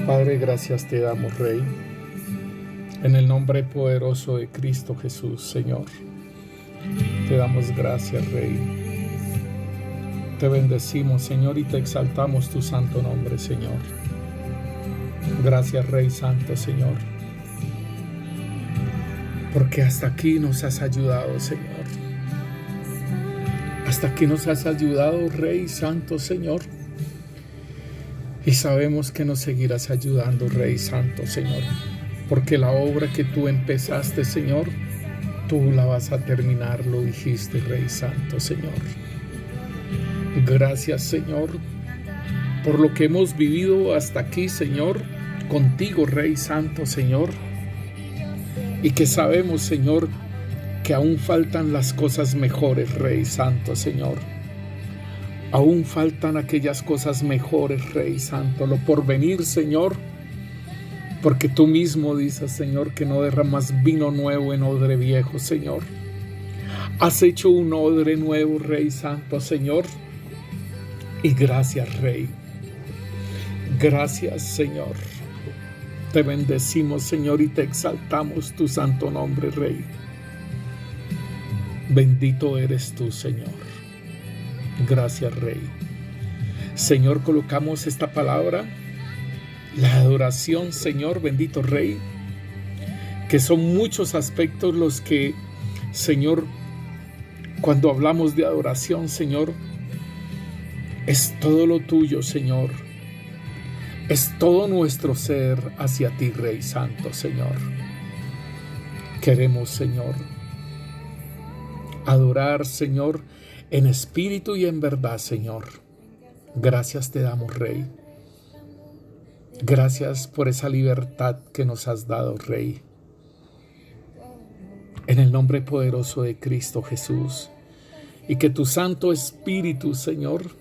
Padre, gracias te damos, Rey, en el nombre poderoso de Cristo Jesús, Señor. Te damos gracias, Rey. Te bendecimos, Señor, y te exaltamos tu santo nombre, Señor. Gracias, Rey Santo, Señor, porque hasta aquí nos has ayudado, Señor. Hasta aquí nos has ayudado, Rey Santo, Señor. Y sabemos que nos seguirás ayudando, Rey Santo, Señor, porque la obra que tú empezaste, Señor, tú la vas a terminar, lo dijiste, Rey Santo, Señor. Gracias, Señor, por lo que hemos vivido hasta aquí, Señor, contigo, Rey Santo, Señor, y que sabemos, Señor, que aún faltan las cosas mejores, Rey Santo, Señor. Aún faltan aquellas cosas mejores, Rey Santo, lo por venir, Señor, porque tú mismo dices, Señor, que no derramas vino nuevo en odre viejo, Señor. Has hecho un odre nuevo, Rey Santo, Señor, y gracias, Rey. Gracias, Señor. Te bendecimos, Señor, y te exaltamos tu santo nombre, Rey. Bendito eres tú, Señor. Gracias, Rey. Señor, colocamos esta palabra, la adoración, Señor, bendito Rey, que son muchos aspectos los que, Señor, cuando hablamos de adoración, Señor, es todo lo tuyo, Señor. Es todo nuestro ser hacia ti, Rey Santo, Señor. Queremos, Señor, adorar, Señor, en espíritu y en verdad, Señor. Gracias te damos, Rey. Gracias por esa libertad que nos has dado, Rey. En el nombre poderoso de Cristo Jesús. Y que tu Santo Espíritu, Señor,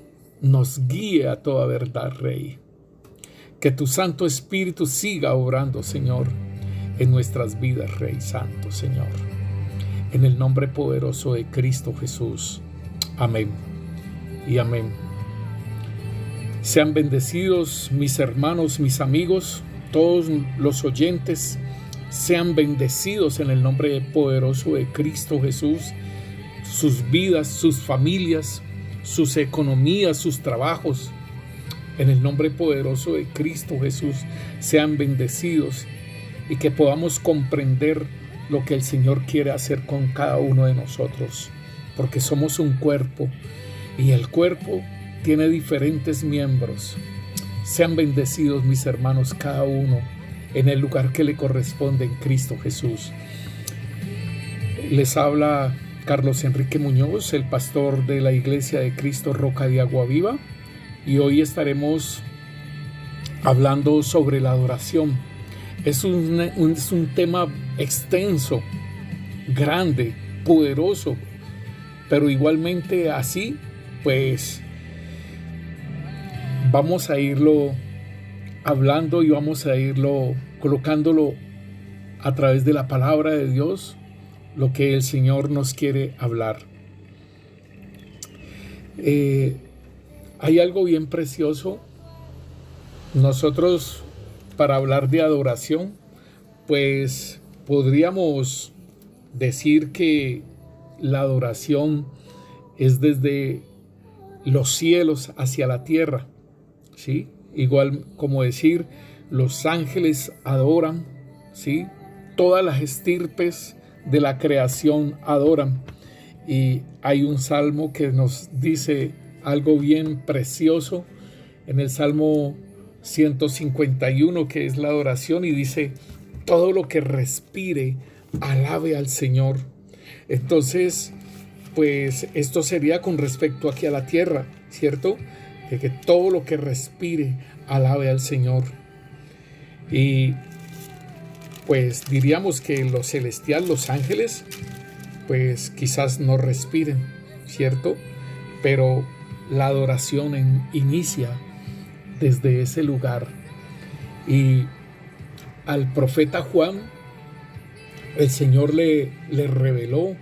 nos guíe a toda verdad, Rey. Que tu Santo Espíritu siga obrando, Señor, en nuestras vidas, Rey Santo, Señor. En el nombre poderoso de Cristo Jesús. Amén y amén. Sean bendecidos mis hermanos, mis amigos, todos los oyentes, sean bendecidos en el nombre poderoso de Cristo Jesús. Sus vidas, sus familias, sus economías, sus trabajos, en el nombre poderoso de Cristo Jesús, sean bendecidos y que podamos comprender lo que el Señor quiere hacer con cada uno de nosotros. Porque somos un cuerpo y el cuerpo tiene diferentes miembros. Sean bendecidos mis hermanos, cada uno en el lugar que le corresponde en Cristo Jesús. Les habla Carlos Enrique Muñoz, el pastor de la Iglesia de Cristo Roca de Agua Viva, y hoy estaremos hablando sobre la adoración. Es un tema extenso, grande, poderoso, pero igualmente así, pues vamos a irlo hablando y vamos a irlo colocándolo a través de la palabra de Dios, lo que el Señor nos quiere hablar. Hay algo bien precioso. Nosotros, para hablar de adoración, pues podríamos decir que la adoración es desde los cielos hacia la tierra, ¿sí? Igual como decir, los ángeles adoran, ¿sí? Todas las estirpes de la creación adoran. Y hay un salmo que nos dice algo bien precioso en el Salmo 151, que es la adoración, y dice: todo lo que respire, alabe al Señor. Entonces, pues esto sería con respecto aquí a la tierra, ¿cierto? De que todo lo que respire, alabe al Señor. Y pues diríamos que lo celestial, los ángeles, pues quizás no respiren, ¿cierto? Pero la adoración inicia desde ese lugar. Y al profeta Juan, el Señor le reveló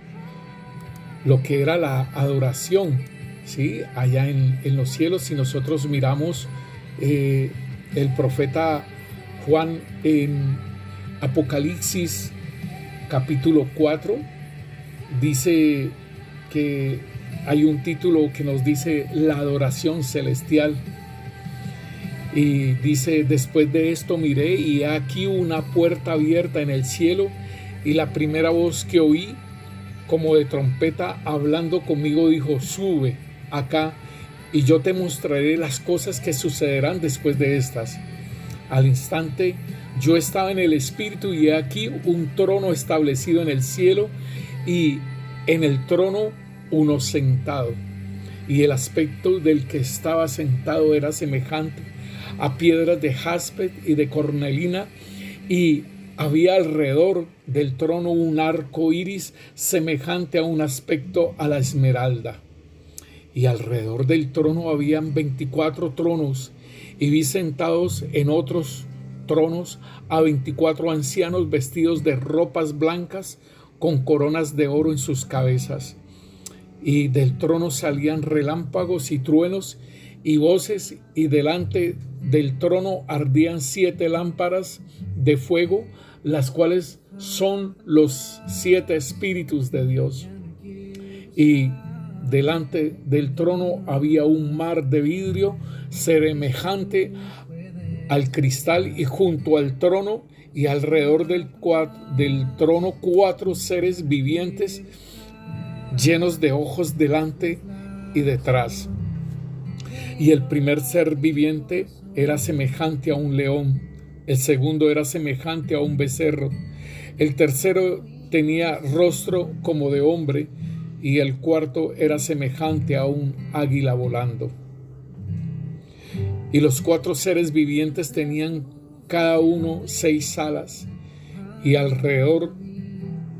lo que era la adoración, ¿sí? Allá en los cielos. Si nosotros miramos el profeta Juan en Apocalipsis capítulo 4 dice que hay un título que nos dice la adoración celestial. Y dice: después de esto miré y he aquí una puerta abierta en el cielo, y la primera voz que oí como de trompeta hablando conmigo dijo: sube acá y yo te mostraré las cosas que sucederán después de estas. Al instante yo estaba en el espíritu y he aquí un trono establecido en el cielo y en el trono uno sentado. Y el aspecto del que estaba sentado era semejante a piedras de jaspe y de cornalina, y había alrededor del trono un arco iris semejante a un aspecto a la esmeralda. Y alrededor del trono habían 24 tronos, y vi sentados en otros tronos a 24 ancianos vestidos de ropas blancas con coronas de oro en sus cabezas. Y del trono salían relámpagos y truenos y voces, y delante del trono ardían 7 lámparas de fuego, las cuales son los 7 espíritus de Dios. Y delante del trono había un mar de vidrio semejante al cristal, y junto al trono y alrededor del trono 4 seres vivientes llenos de ojos delante y detrás. Y el primer ser viviente era semejante a un león, el segundo era semejante a un becerro, el tercero tenía rostro como de hombre, y el cuarto era semejante a un águila volando. Y los 4 seres vivientes tenían cada uno 6 alas, y alrededor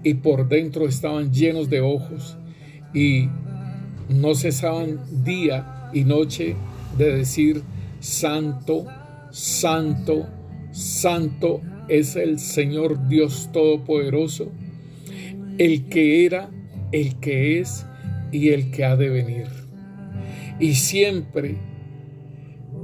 y por dentro estaban llenos de ojos, y no cesaban día y noche de decir: Santo, Santo, Santo es el Señor Dios Todopoderoso, el que era, el que es y el que ha de venir. Y siempre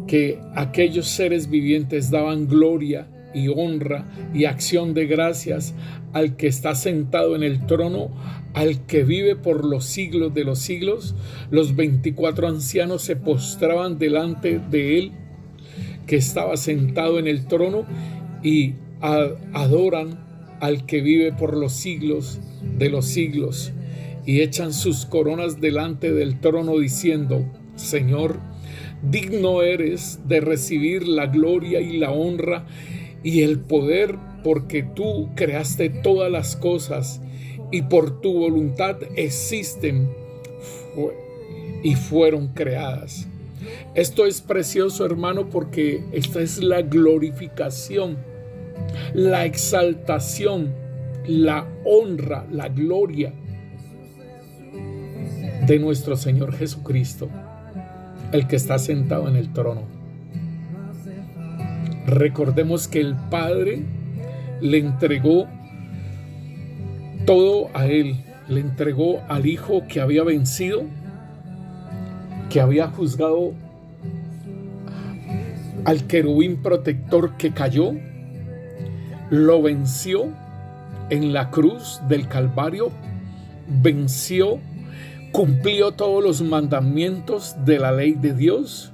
que aquellos seres vivientes daban gloria y honra y acción de gracias al que está sentado en el trono, al que vive por los siglos de los siglos, los 24 ancianos se postraban delante de él que estaba sentado en el trono y adoran al que vive por los siglos de los siglos, y echan sus coronas delante del trono diciendo: Señor, digno eres de recibir la gloria y la honra y el poder, porque tú creaste todas las cosas y por tu voluntad existen y fueron creadas. Esto es precioso, hermano, porque esta es la glorificación, la exaltación, la honra, la gloria de nuestro Señor Jesucristo, el que está sentado en el trono. Recordemos que el Padre le entregó todo a Él, le entregó al Hijo que había vencido, que había juzgado al querubín protector que cayó, lo venció en la cruz del Calvario, venció, cumplió todos los mandamientos de la ley de Dios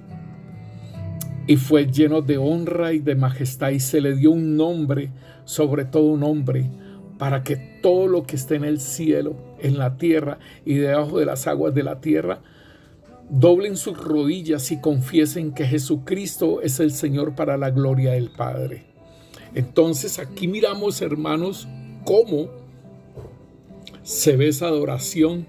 y fue lleno de honra y de majestad, y se le dio un nombre sobre todo nombre, para que todo lo que esté en el cielo, en la tierra y debajo de las aguas de la tierra doblen sus rodillas y confiesen que Jesucristo es el Señor, para la gloria del Padre. Entonces aquí miramos, hermanos, cómo se ve esa adoración,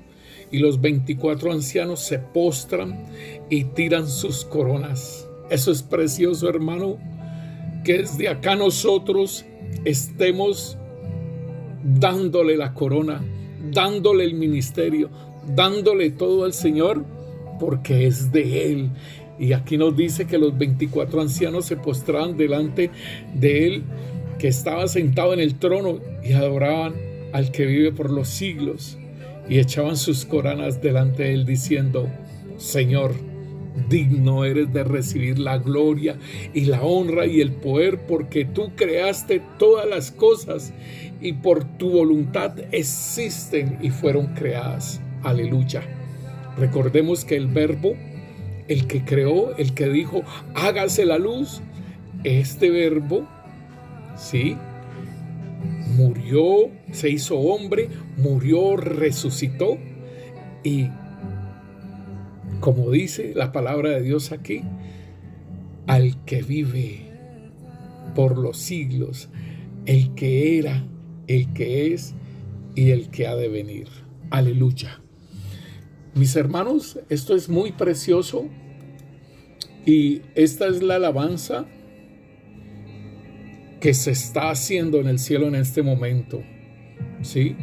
y los 24 ancianos se postran y tiran sus coronas. Eso es precioso, hermano, que desde acá nosotros estemos dándole la corona, dándole el ministerio, dándole todo al Señor, porque es de Él. Y aquí nos dice que los 24 ancianos se postraban delante de Él, que estaba sentado en el trono, y adoraban al que vive por los siglos, y echaban sus coronas delante de Él diciendo: Señor, digno eres de recibir la gloria y la honra y el poder, porque tú creaste todas las cosas y por tu voluntad existen y fueron creadas. Aleluya. Recordemos que el Verbo, el que creó, el que dijo, hágase la luz, este Verbo, ¿sí?, murió, se hizo hombre, murió, resucitó y, como dice la palabra de Dios aquí, al que vive por los siglos, el que era, el que es y el que ha de venir. Aleluya. Mis hermanos, esto es muy precioso y esta es la alabanza que se está haciendo en el cielo en este momento, ¿sí?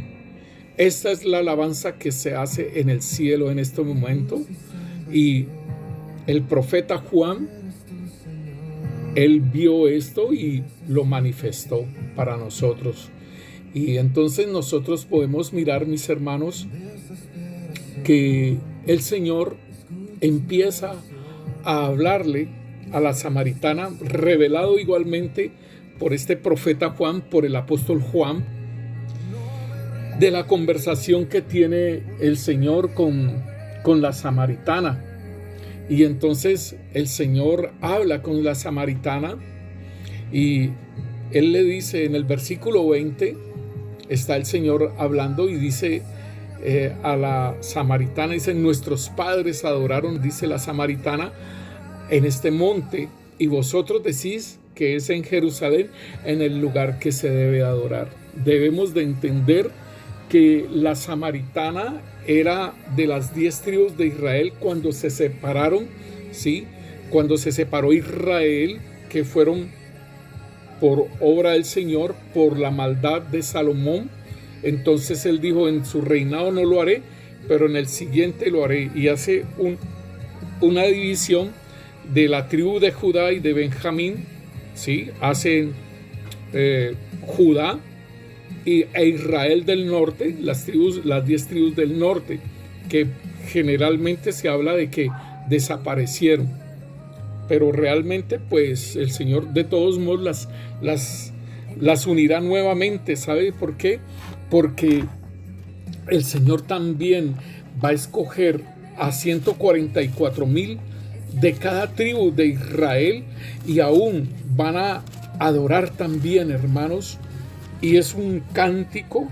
Esta es la alabanza que se hace en el cielo en este momento. Y el profeta Juan, él vio esto y lo manifestó para nosotros. Y entonces nosotros podemos mirar, mis hermanos, que el Señor empieza a hablarle a la samaritana, revelado igualmente por este profeta Juan, por el apóstol Juan, de la conversación que tiene el Señor con la samaritana. Y entonces el Señor habla con la samaritana y Él le dice en el versículo 20, está el Señor hablando y dice a la samaritana, dice, nuestros padres adoraron, dice la samaritana, en este monte, y vosotros decís que es en Jerusalén, en el lugar que se debe adorar. Debemos de entender que la samaritana era de las 10 tribus de Israel cuando se separaron, ¿sí? Cuando se separó Israel, que fueron por obra del Señor, por la maldad de Salomón. Entonces él dijo, en su reinado no lo haré, pero en el siguiente lo haré. Y hace una división de la tribu de Judá y de Benjamín, ¿sí? Hacen Judá e Israel del norte, las 10 tribus del norte, que generalmente se habla de que desaparecieron, pero realmente pues el Señor de todos modos las unirá nuevamente. ¿Sabe por qué? Porque el Señor también va a escoger a 144,000 de cada tribu de Israel, y aún van a adorar también, hermanos, y es un cántico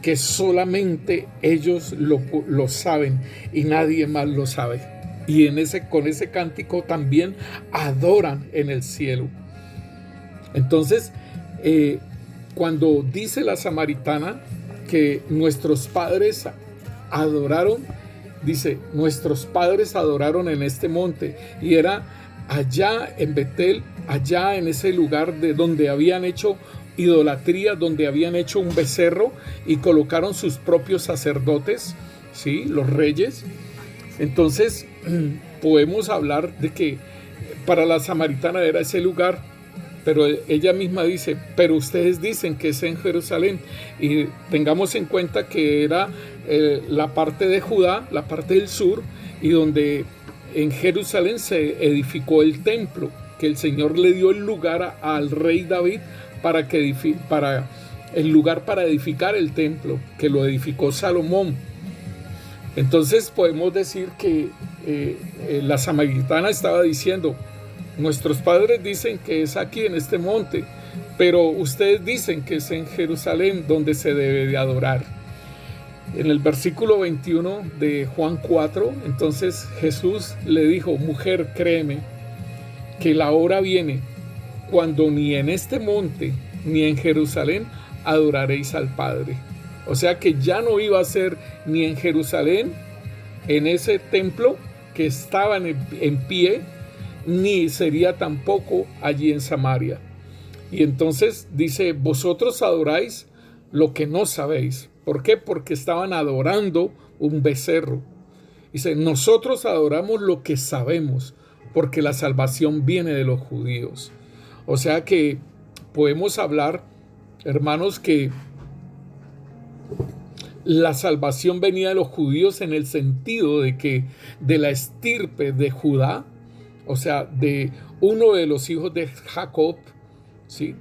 que solamente ellos lo saben y nadie más lo sabe. Y con ese cántico también adoran en el cielo. Entonces, cuando dice la samaritana que nuestros padres adoraron, dice, nuestros padres adoraron en este monte, y era allá en Betel, allá en ese lugar de donde habían hecho idolatría, donde habían hecho un becerro y colocaron sus propios sacerdotes, ¿sí?, los reyes. Entonces podemos hablar de que para la samaritana era ese lugar, pero ella misma dice, pero ustedes dicen que es en Jerusalén. Y tengamos en cuenta que era la parte de Judá, la parte del sur, y donde en Jerusalén se edificó el templo, que el Señor le dio el lugar al rey David para el lugar para edificar el templo, que lo edificó Salomón. Entonces podemos decir que la samaritana estaba diciendo, nuestros padres dicen que es aquí en este monte, pero ustedes dicen que es en Jerusalén donde se debe de adorar. En el versículo 21 de Juan 4, entonces Jesús le dijo, mujer, créeme que la hora viene cuando ni en este monte ni en Jerusalén adoraréis al Padre. O sea que ya no iba a ser ni en Jerusalén, en ese templo que estaba en pie, ni sería tampoco allí en Samaria. Y entonces dice, vosotros adoráis lo que no sabéis. ¿Por qué? Porque estaban adorando un becerro. Dice, nosotros adoramos lo que sabemos, porque la salvación viene de los judíos. O sea que podemos hablar, hermanos, que la salvación venía de los judíos en el sentido de que de la estirpe de Judá, o sea, de uno de los hijos de Jacob, ¿sí?,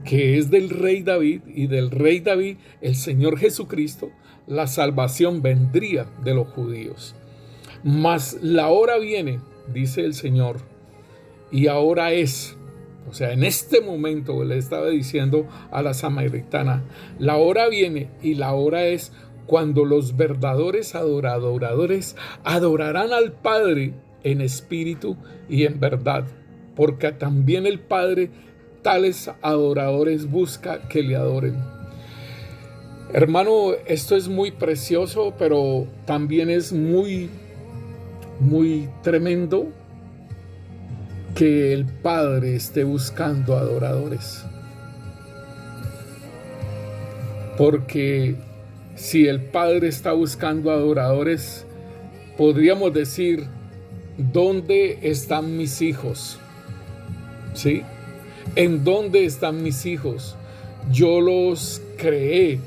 que es del rey David, y del rey David, el Señor Jesucristo, la salvación vendría de los judíos. Mas la hora viene, dice el Señor, y ahora es, o sea, en este momento le estaba diciendo a la samaritana, la hora viene y la hora es cuando los verdaderos adoradores adorarán al Padre en espíritu y en verdad, porque también el Padre tales adoradores busca que le adoren. Hermano, esto es muy precioso, pero también es muy tremendo que el Padre esté buscando adoradores. Porque si el Padre está buscando adoradores, podríamos decir, ¿dónde están mis hijos? ¿Sí? ¿En dónde están mis hijos? Yo los creé,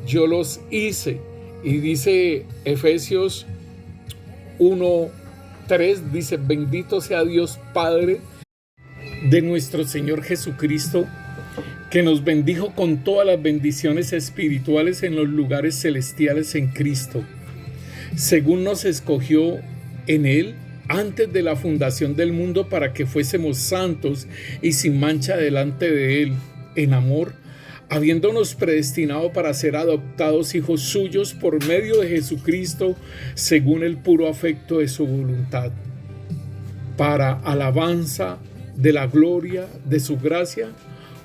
yo los hice. Y dice Efesios 1:3, dice, bendito sea Dios Padre de nuestro Señor Jesucristo, que nos bendijo con todas las bendiciones espirituales en los lugares celestiales en Cristo, según nos escogió en Él antes de la fundación del mundo para que fuésemos santos y sin mancha delante de Él, en amor, habiéndonos predestinado para ser adoptados hijos suyos por medio de Jesucristo, según el puro afecto de su voluntad, para alabanza de la gloria de su gracia,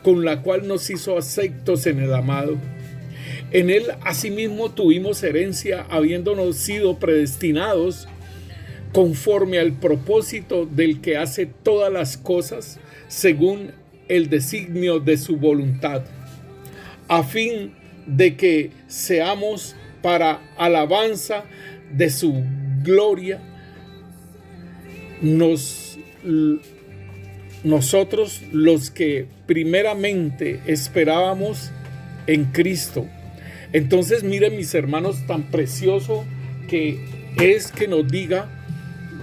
con la cual nos hizo aceptos en el amado. En Él asimismo tuvimos herencia, habiéndonos sido predestinados conforme al propósito del que hace todas las cosas según el designio de su voluntad, a fin de que seamos para alabanza de su gloria, nosotros los que primeramente esperábamos en Cristo. Entonces miren, mis hermanos, tan precioso que es que nos diga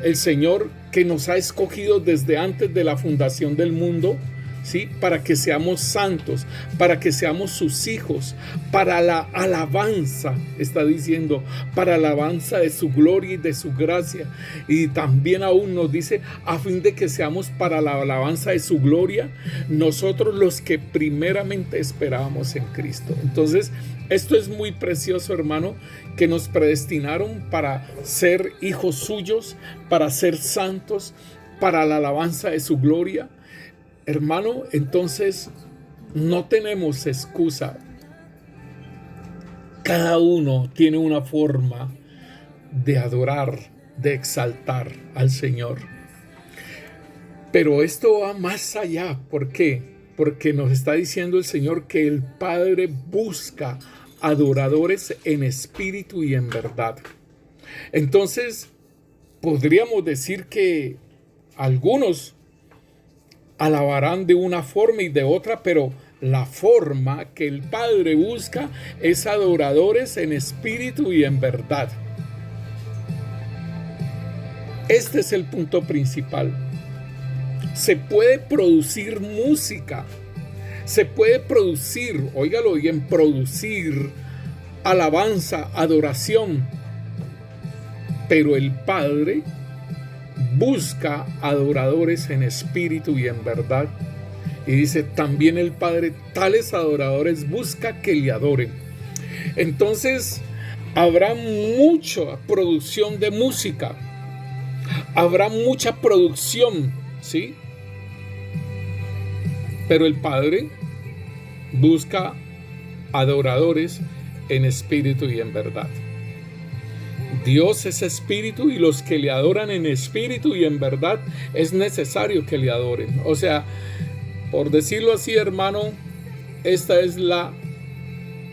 el Señor que nos ha escogido desde antes de la fundación del mundo, ¿sí?, para que seamos santos, para que seamos sus hijos, para la alabanza, está diciendo, para alabanza de su gloria y de su gracia. Y también aún nos dice, a fin de que seamos para la alabanza de su gloria, nosotros los que primeramente esperábamos en Cristo. Entonces, esto es muy precioso, hermano, que nos predestinaron para ser hijos suyos, para ser santos, para la alabanza de su gloria. Hermano, entonces no tenemos excusa. Cada uno tiene una forma de adorar, de exaltar al Señor. Pero esto va más allá. ¿Por qué? Porque nos está diciendo el Señor que el Padre busca adoradores en espíritu y en verdad. Entonces, podríamos decir que algunos alabarán de una forma y de otra, pero la forma que el Padre busca es adoradores en espíritu y en verdad. Este es el punto principal. Se puede producir música, se puede producir, óigalo bien, producir alabanza, adoración, pero el Padre busca adoradores en espíritu y en verdad. Y dice, también el Padre tales adoradores busca que le adoren. Entonces, habrá mucha producción de música, habrá mucha producción, ¿sí? Pero el Padre busca adoradores en espíritu y en verdad. Dios es espíritu y los que le adoran en espíritu y en verdad es necesario que le adoren. O sea, por decirlo así, hermano, esta es la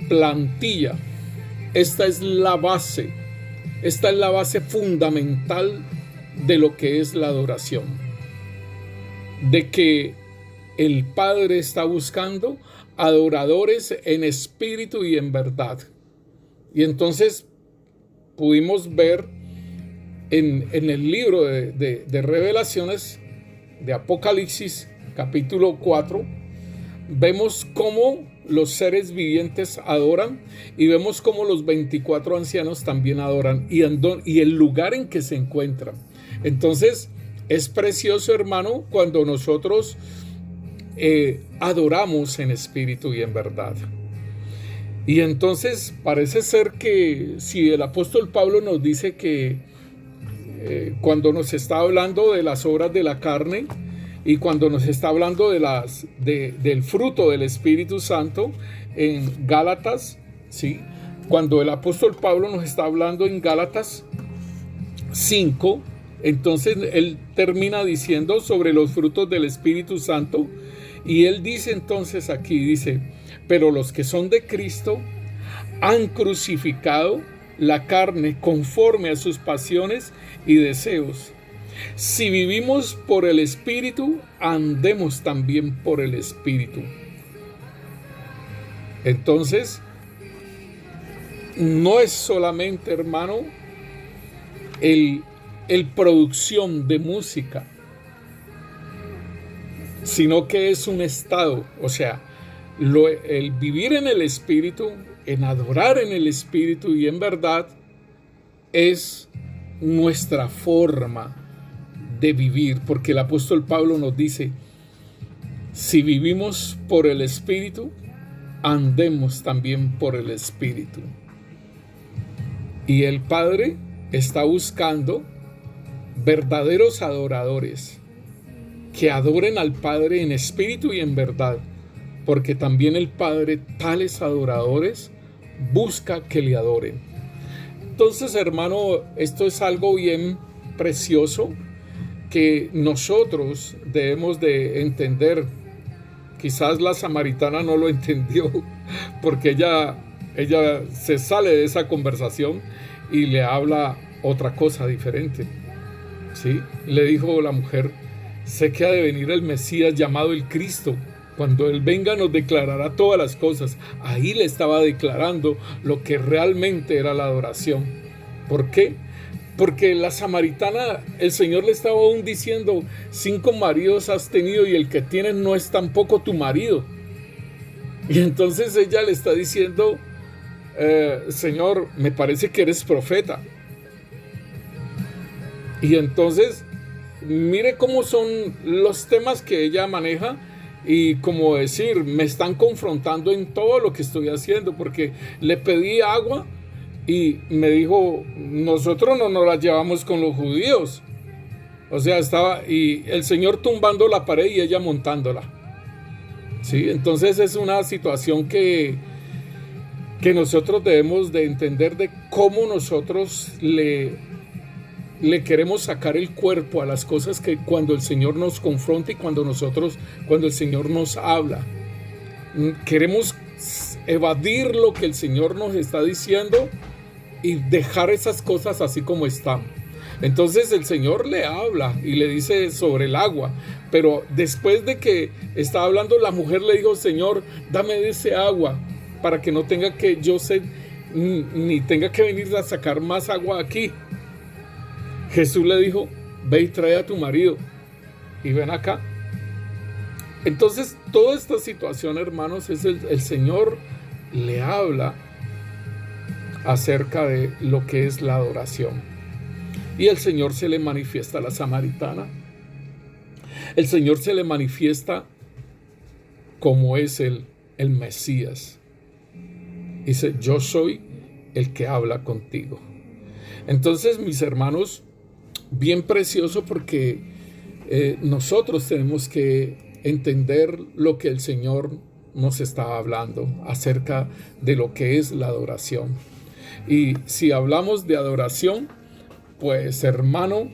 plantilla, esta es la base fundamental de lo que es la adoración. De que el Padre está buscando adoradores en espíritu y en verdad. Y entonces pudimos ver en el libro de Revelaciones, de Apocalipsis, capítulo 4, vemos cómo los seres vivientes adoran y vemos cómo los 24 ancianos también adoran y el lugar en que se encuentran. Entonces es precioso, hermano, cuando nosotros adoramos en espíritu y en verdad. Y entonces parece ser que si el apóstol Pablo nos dice que cuando nos está hablando de las obras de la carne y cuando nos está hablando del fruto del Espíritu Santo en Gálatas, ¿sí? Cuando el apóstol Pablo nos está hablando en Gálatas 5, entonces él termina diciendo sobre los frutos del Espíritu Santo, y él dice entonces aquí, dice: pero los que son de Cristo han crucificado la carne conforme a sus pasiones y deseos. Si vivimos por el Espíritu, andemos también por el Espíritu. Entonces, no es solamente, hermano, el producción de música, sino que es un estado, o sea, el vivir en el Espíritu, en adorar en el Espíritu y en verdad, es nuestra forma de vivir, porque el apóstol Pablo nos dice: si vivimos por el Espíritu, andemos también por el Espíritu. Y el Padre está buscando verdaderos adoradores que adoren al Padre en espíritu y en verdad, porque también el Padre tales adoradores busca que le adoren. Entonces, hermano, esto es algo bien precioso que nosotros debemos de entender. Quizás la samaritana no lo entendió, porque ella se sale de esa conversación y le habla otra cosa diferente, ¿sí? Le dijo la mujer: sé que ha de venir el Mesías llamado el Cristo. Cuando Él venga nos declarará todas las cosas. Ahí le estaba declarando lo que realmente era la adoración. ¿Por qué? Porque la samaritana, el Señor le estaba aún diciendo: 5 maridos has tenido y el que tienes no es tampoco tu marido. Y entonces ella le está diciendo: Señor, me parece que eres profeta. Y entonces, mire cómo son los temas que ella maneja. Y como decir, me están confrontando en todo lo que estoy haciendo, porque le pedí agua y me dijo: nosotros no nos la llevamos con los judíos. O sea, estaba y el Señor tumbando la pared y ella montándola. Sí, entonces es una situación que nosotros debemos de entender de cómo nosotros le queremos sacar el cuerpo a las cosas que cuando el Señor nos confronta y cuando el Señor nos habla. Queremos evadir lo que el Señor nos está diciendo y dejar esas cosas así como están. Entonces el Señor le habla y le dice sobre el agua, pero después de que está hablando, la mujer le dijo: Señor, dame de ese agua para que no tenga que yo sed, ni tenga que venir a sacar más agua aquí. Jesús le dijo: ve y trae a tu marido y ven acá. Entonces, toda esta situación, hermanos, es el Señor le habla acerca de lo que es la adoración. Y el Señor se le manifiesta a la samaritana. El Señor se le manifiesta como es el Mesías. Dice: yo soy el que habla contigo. Entonces, mis hermanos, bien precioso, porque nosotros tenemos que entender lo que el Señor nos está hablando acerca de lo que es la adoración. Y si hablamos de adoración, pues, hermano,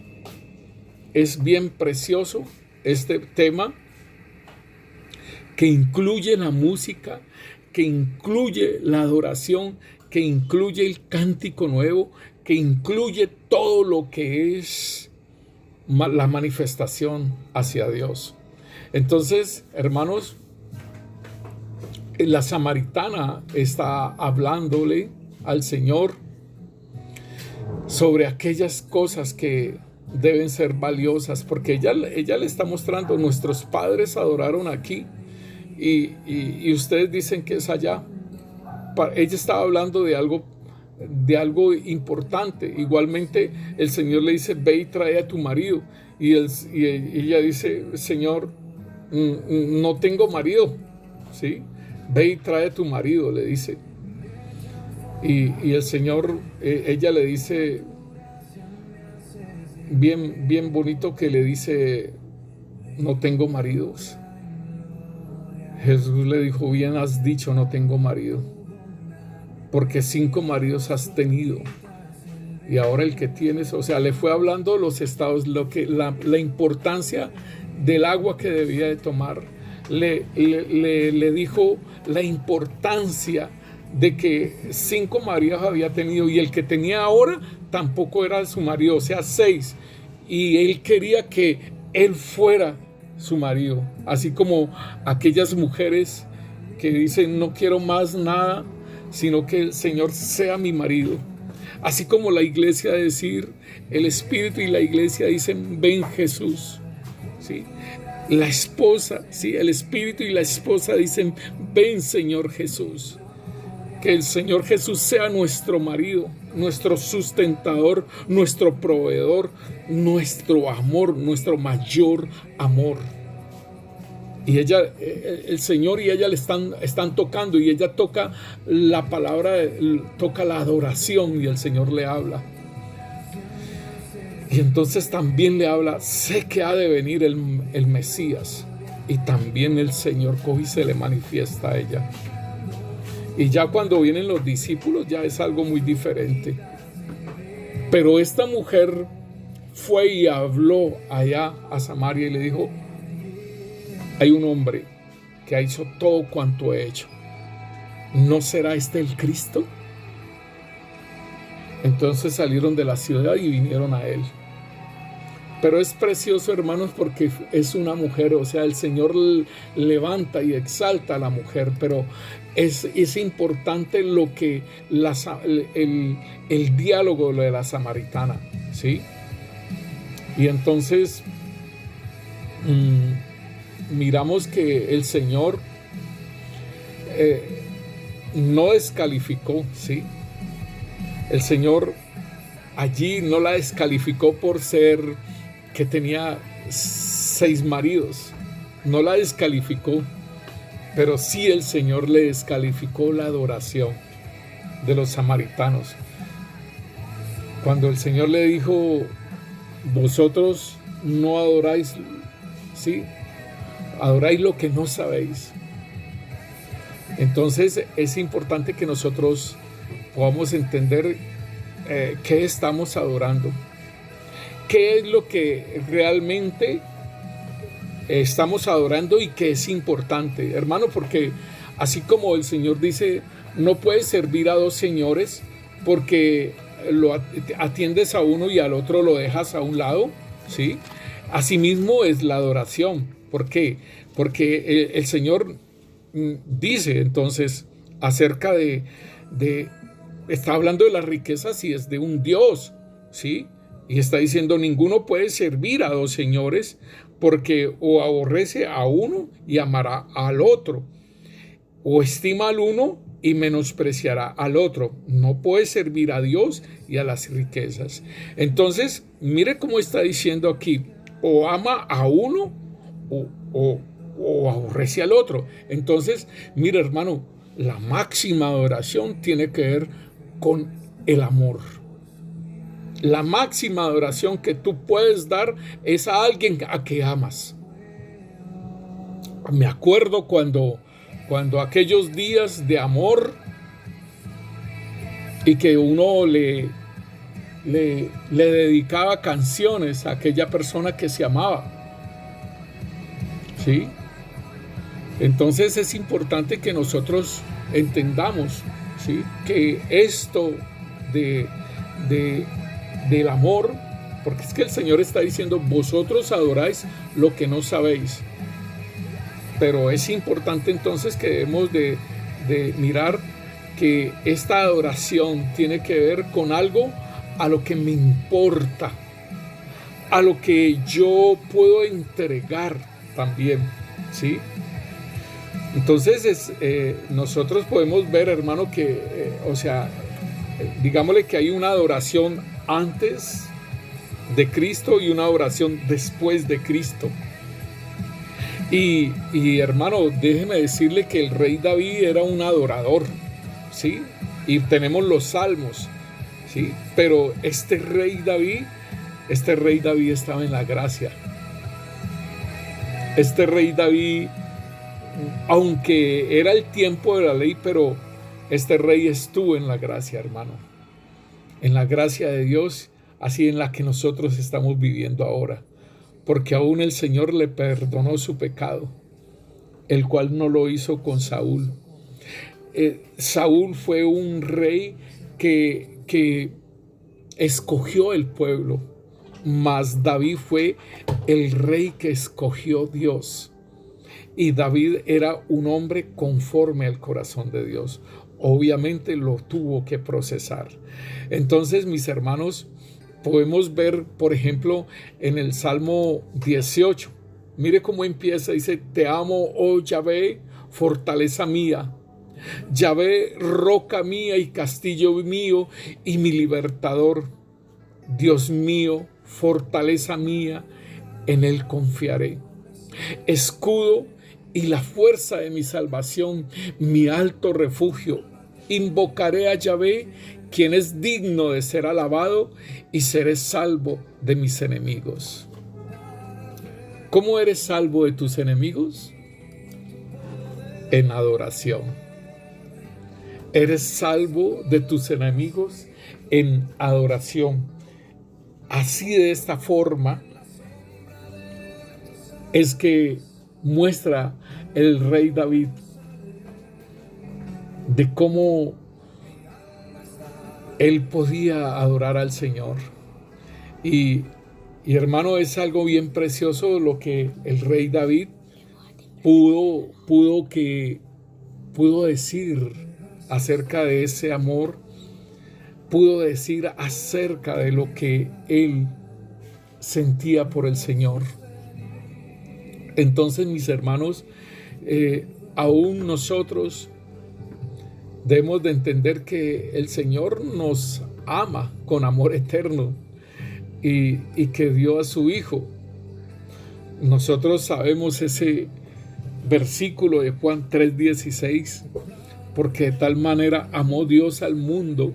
es bien precioso este tema que incluye la música, que incluye la adoración, que incluye el cántico nuevo, que incluye todo lo que es la manifestación hacia Dios. Entonces, hermanos, la samaritana está hablándole al Señor sobre aquellas cosas que deben ser valiosas, porque ella le está mostrando, nuestros padres adoraron aquí y ustedes dicen que es allá. Ella estaba hablando de algo importante. Igualmente el Señor le dice, ve y trae a tu marido, y ella dice, Señor, no tengo marido, ¿sí? Ve y trae a tu marido, le dice. Y el Señor, ella le dice, bien bonito, que le dice, no tengo maridos. Jesús le dijo, bien has dicho, no tengo marido, porque 5 maridos has tenido, y ahora el que tienes, o sea, le fue hablando los estados, la importancia del agua que debía de tomar. Le dijo la importancia de que 5 maridos había tenido, y el que tenía ahora tampoco era su marido, o sea, 6, y él quería que él fuera su marido, así como aquellas mujeres que dicen, no quiero más nada, sino que el Señor sea mi marido. Así como la iglesia decir, el Espíritu y la iglesia dicen, ven Jesús, ¿sí? La esposa, ¿sí? El Espíritu y la esposa dicen, ven Señor Jesús. Que el Señor Jesús sea nuestro marido, nuestro sustentador, nuestro proveedor, nuestro amor, nuestro mayor amor. Y el Señor y ella le están tocando, y ella toca la palabra, toca la adoración, y el Señor le habla. Y entonces también le habla, sé que ha de venir el Mesías, y también el Señor coge y se le manifiesta a ella. Y ya cuando vienen los discípulos ya es algo muy diferente. Pero esta mujer fue y habló allá a Samaria y le dijo, hay un hombre que ha hecho todo cuanto he hecho. ¿No será este el Cristo? Entonces salieron de la ciudad y vinieron a él. Pero es precioso, hermanos, porque es una mujer, o sea, el Señor levanta y exalta a la mujer, pero es importante lo que el diálogo de la samaritana, ¿sí? Y entonces miramos que el Señor no descalificó, ¿sí? El Señor allí no la descalificó por ser que tenía 6 maridos, no la descalificó, pero sí el Señor le descalificó la adoración de los samaritanos. Cuando el Señor le dijo, vosotros no adoráis, ¿sí? Adoráis lo que no sabéis. Entonces es importante que nosotros podamos entender qué estamos adorando, qué es lo que realmente estamos adorando y qué es importante, hermano, porque así como el Señor dice, no puedes servir a 2 señores, porque lo atiendes a uno y al otro lo dejas a un lado, ¿sí? Asimismo es la adoración. ¿Por qué? Porque el Señor dice entonces acerca está hablando de las riquezas y es de un Dios, ¿sí? Y está diciendo, ninguno puede servir a 2 señores, porque o aborrece a uno y amará al otro, o estima al uno y menospreciará al otro. No puede servir a Dios y a las riquezas. Entonces, mire cómo está diciendo aquí, o ama a uno o aborrece al otro. Entonces, mire, hermano, la máxima adoración tiene que ver con el amor. La máxima adoración que tú puedes dar es a alguien a que amas. Me acuerdo cuando aquellos días de amor, y que uno le dedicaba canciones a aquella persona que se amaba, ¿sí? Entonces es importante que nosotros entendamos, ¿sí?, que esto del amor, porque es que el Señor está diciendo, vosotros adoráis lo que no sabéis. Pero es importante entonces que debemos de mirar que esta adoración tiene que ver con algo a lo que me importa, a lo que yo puedo entregar también, ¿sí? Entonces nosotros podemos ver, hermano, que, digámosle que hay una adoración antes de Cristo y una adoración después de Cristo. Y hermano, déjeme decirle que el rey David era un adorador, ¿sí? Y tenemos los salmos, ¿sí? Pero este rey David estaba en la gracia. Este rey David, aunque era el tiempo de la ley, pero este rey estuvo en la gracia, hermano. En la gracia de Dios, así en la que nosotros estamos viviendo ahora. Porque aún el Señor le perdonó su pecado, el cual no lo hizo con Saúl. Saúl fue un rey que escogió el pueblo, mas David fue el rey que escogió Dios. Y David era un hombre conforme al corazón de Dios. Obviamente lo tuvo que procesar. Entonces, mis hermanos, podemos ver, por ejemplo, en el Salmo 18. Mire cómo empieza, dice: te amo, oh Yahvé, fortaleza mía. Yahvé, roca mía y castillo mío y mi libertador. Dios mío, fortaleza mía, en él confiaré. Escudo y la fuerza de mi salvación, mi alto refugio. Invocaré a Yahvé, quien es digno de ser alabado, y seré salvo de mis enemigos. ¿Cómo eres salvo de tus enemigos? En adoración. Eres salvo de tus enemigos en adoración. Así, de esta forma es que muestra el rey David de cómo él podía adorar al Señor. Y hermano, es algo bien precioso lo que el rey David pudo decir acerca de ese amor, pudo decir acerca de lo que él sentía por el Señor. Entonces, mis hermanos, aún nosotros debemos de entender que el Señor nos ama con amor eterno y que dio a su Hijo. Nosotros sabemos ese versículo de Juan 3:16, porque de tal manera amó Dios al mundo,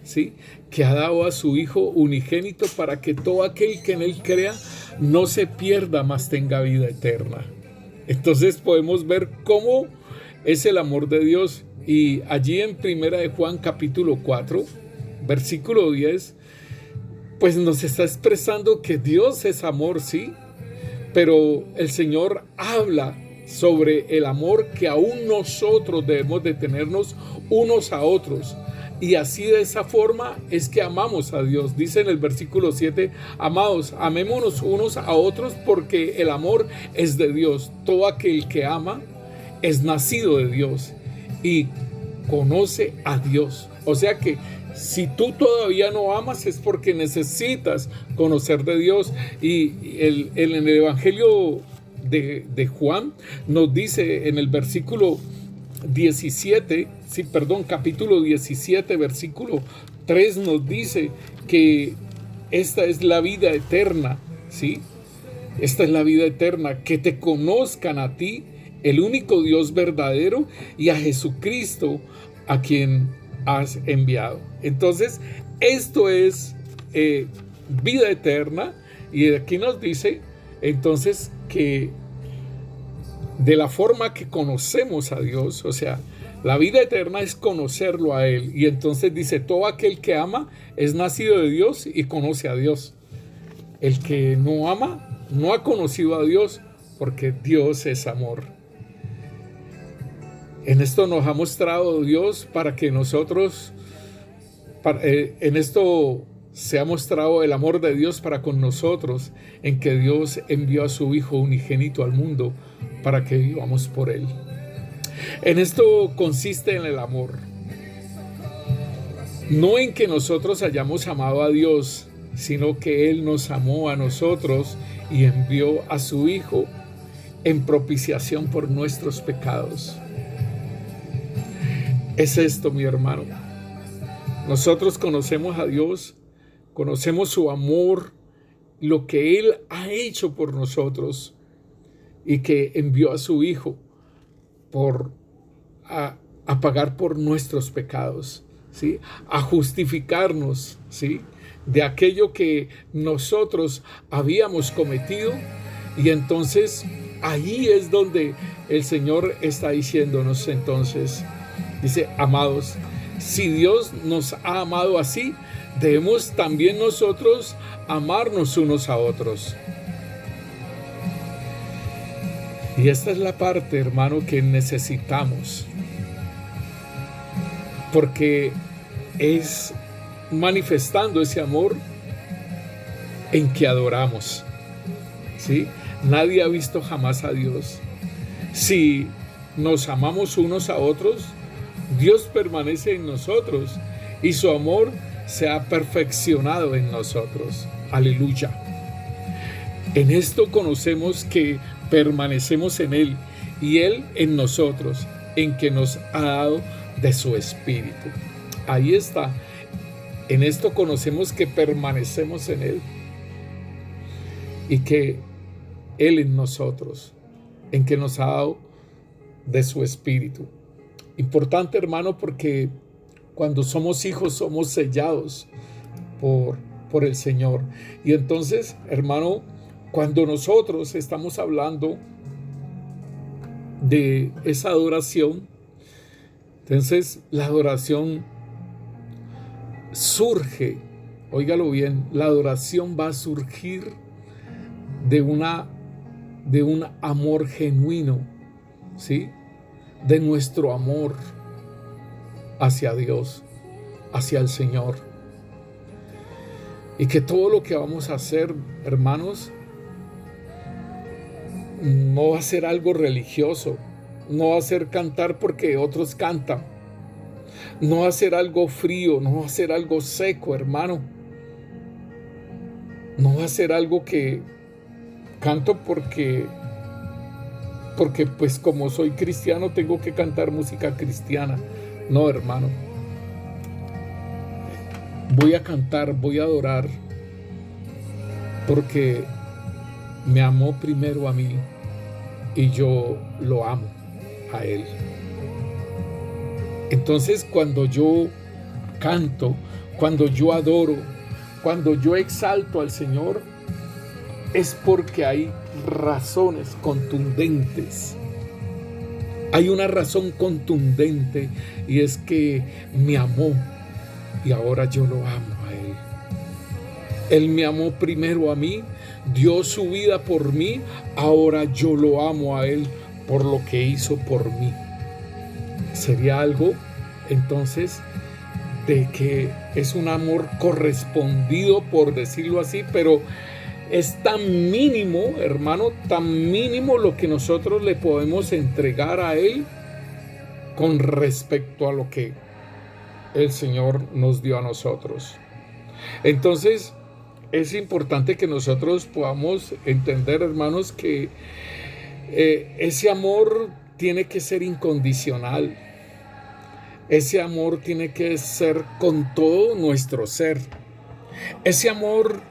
¿sí?, que ha dado a su Hijo unigénito para que todo aquel que en él crea no se pierda, mas tenga vida eterna. Entonces podemos ver cómo es el amor de Dios. Y allí en Primera de Juan capítulo 4, versículo 10, pues nos está expresando que Dios es amor, sí, pero el Señor habla sobre el amor que aún nosotros debemos de tenernos unos a otros. Y así, de esa forma es que amamos a Dios. Dice en el versículo 7, amados, amémonos unos a otros, porque el amor es de Dios. Todo aquel que ama es nacido de Dios y conoce a Dios. O sea que si tú todavía no amas, es porque necesitas conocer de Dios. Y en el Evangelio de Juan nos dice en el versículo 17, capítulo 17, versículo 3, nos dice que esta es la vida eterna, ¿sí? Esta es la vida eterna, que te conozcan a ti, el único Dios verdadero, y a Jesucristo, a quien has enviado. Entonces, esto es vida eterna, y aquí nos dice entonces que de la forma que conocemos a Dios, o sea, la vida eterna es conocerlo a Él. Y entonces dice, todo aquel que ama es nacido de Dios y conoce a Dios. El que no ama no ha conocido a Dios, porque Dios es amor. En esto nos ha mostrado Dios para que nosotros, en esto se ha mostrado el amor de Dios para con nosotros, en que Dios envió a su Hijo unigénito al mundo para que vivamos por Él. En esto consiste en el amor. No en que nosotros hayamos amado a Dios, sino que Él nos amó a nosotros y envió a su Hijo en propiciación por nuestros pecados. Es esto, mi hermano. Nosotros conocemos a Dios, conocemos su amor, lo que Él ha hecho por nosotros y que envió a su Hijo a pagar por nuestros pecados, ¿sí? A justificarnos, ¿sí? De aquello que nosotros habíamos cometido. Y entonces ahí es donde el Señor está diciéndonos, entonces, dice: amados, si Dios nos ha amado así, debemos también nosotros amarnos unos a otros. Y esta es la parte, hermano, que necesitamos, porque es manifestando ese amor en que adoramos, ¿sí? Nadie ha visto jamás a Dios. Si nos amamos unos a otros, Dios permanece en nosotros y su amor se ha perfeccionado en nosotros. Aleluya. En esto conocemos que permanecemos en Él y Él en nosotros, en que nos ha dado de su Espíritu. Ahí está. En esto conocemos que permanecemos en Él y que Él en nosotros, en que nos ha dado de su Espíritu. Importante, hermano, porque cuando somos hijos somos sellados por el Señor. Y entonces, hermano, cuando nosotros estamos hablando de esa adoración, entonces la adoración surge, óigalo bien, la adoración va a surgir de un amor genuino, ¿sí? De nuestro amor hacia Dios, hacia el Señor. Y que todo lo que vamos a hacer, hermanos, no va a ser algo religioso, no va a ser cantar porque otros cantan, no va a ser algo frío, no va a ser algo seco, hermano. No va a ser algo que canto porque pues como soy cristiano tengo que cantar música cristiana. No, hermano. Voy a cantar, voy a adorar porque me amó primero a mí y yo lo amo a Él. Entonces, cuando yo canto, cuando yo adoro, cuando yo exalto al Señor, es porque hay razones contundentes. Hay una razón contundente y es que me amó y ahora yo lo amo a Él. Él me amó primero a mí, dio su vida por mí, ahora yo lo amo a Él por lo que hizo por mí. Sería algo, entonces, de que es un amor correspondido, por decirlo así, pero es tan mínimo, hermano, tan mínimo lo que nosotros le podemos entregar a Él con respecto a lo que el Señor nos dio a nosotros. Entonces, es importante que nosotros podamos entender, hermanos, que ese amor tiene que ser incondicional. Ese amor tiene que ser con todo nuestro ser. Ese amor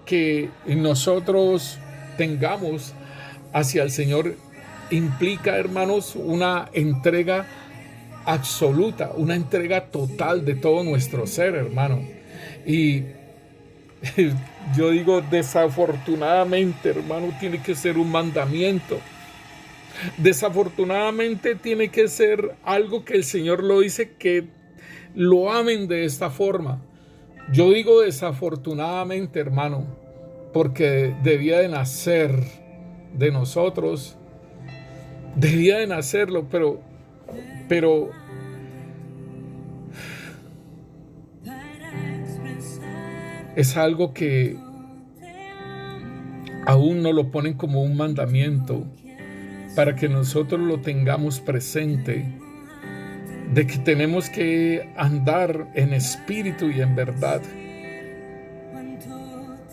que nosotros tengamos hacia el Señor implica, hermanos, una entrega absoluta, una entrega total de todo nuestro ser, hermano. Y yo digo, desafortunadamente, hermano, tiene que ser un mandamiento. Desafortunadamente tiene que ser algo que el Señor lo dice, que lo amen de esta forma. Yo digo desafortunadamente, hermano, porque debía de nacer de nosotros, debía de nacerlo, pero es algo que aún no lo ponen como un mandamiento para que nosotros lo tengamos presente de que tenemos que andar en espíritu y en verdad.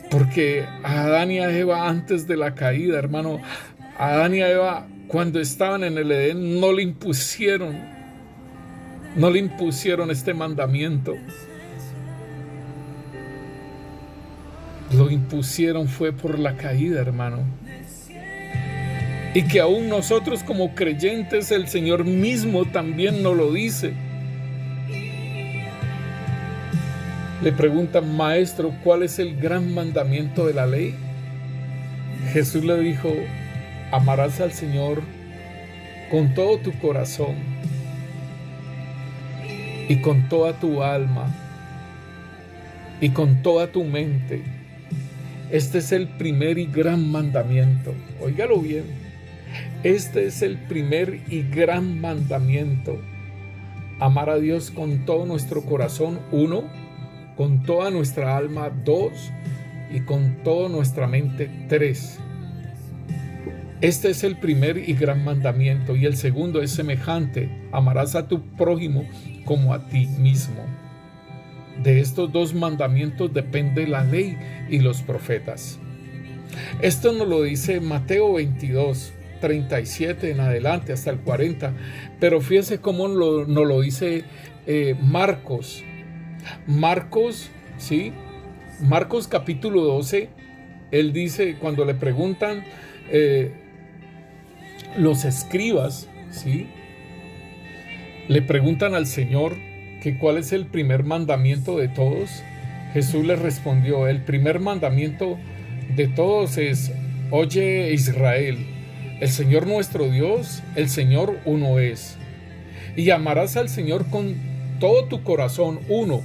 Porque a Adán y a Eva antes de la caída, hermano, a Adán y a Eva cuando estaban en el Edén no le impusieron este mandamiento. Lo impusieron fue por la caída, hermano. Y que aún nosotros como creyentes, el Señor mismo también nos lo dice. Le preguntan: maestro, ¿cuál es el gran mandamiento de la ley? Jesús le dijo: amarás al Señor con todo tu corazón y con toda tu alma y con toda tu mente. Este es el primer y gran mandamiento. Óigalo bien. Este es el primer y gran mandamiento. Amar a Dios con todo nuestro corazón, 1, con toda nuestra alma, 2, y con toda nuestra mente, 3. Este es el primer y gran mandamiento. Y el segundo es semejante: amarás a tu prójimo como a ti mismo. De estos 2 mandamientos depende la ley y los profetas. Esto nos lo dice Mateo 22, 37 en adelante hasta el 40. Pero fíjese cómo nos lo dice Marcos. Marcos, ¿sí? Marcos capítulo 12, él dice, cuando le preguntan los escribas, ¿sí? Le preguntan al Señor que cuál es el primer mandamiento de todos. Jesús les respondió: el primer mandamiento de todos es: oye Israel, el Señor nuestro Dios, el Señor uno es. Y amarás al Señor con todo tu corazón, 1,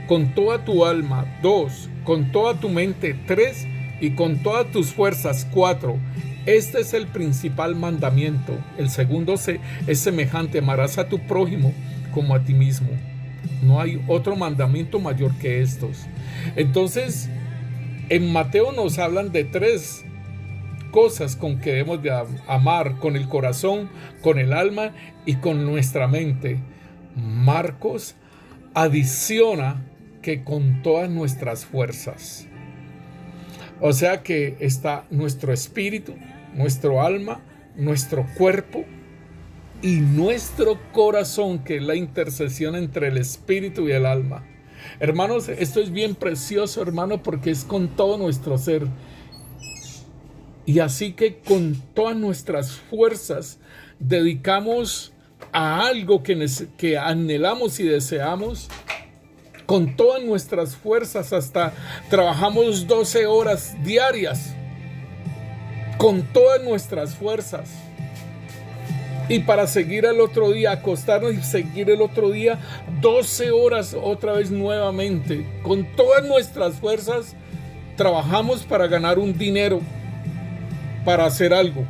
con toda tu alma, 2, con toda tu mente, 3, y con todas tus fuerzas, 4. Este es el principal mandamiento. El segundo es semejante: amarás a tu prójimo como a ti mismo. No hay otro mandamiento mayor que estos. Entonces, en Mateo nos hablan de 3 cosas con que debemos de amar: con el corazón, con el alma y con nuestra mente. Marcos adiciona que con todas nuestras fuerzas. O sea que está nuestro espíritu, nuestro alma, nuestro cuerpo y nuestro corazón, que es la intercesión entre el espíritu y el alma. Hermanos, esto es bien precioso, hermano, porque es con todo nuestro ser. Y así que con todas nuestras fuerzas dedicamos a algo que anhelamos y deseamos. Con todas nuestras fuerzas, hasta trabajamos 12 horas diarias. Con todas nuestras fuerzas. Y para seguir el otro día, acostarnos y seguir el otro día 12 horas otra vez nuevamente. Con todas nuestras fuerzas trabajamos para ganar un dinero, para hacer algo.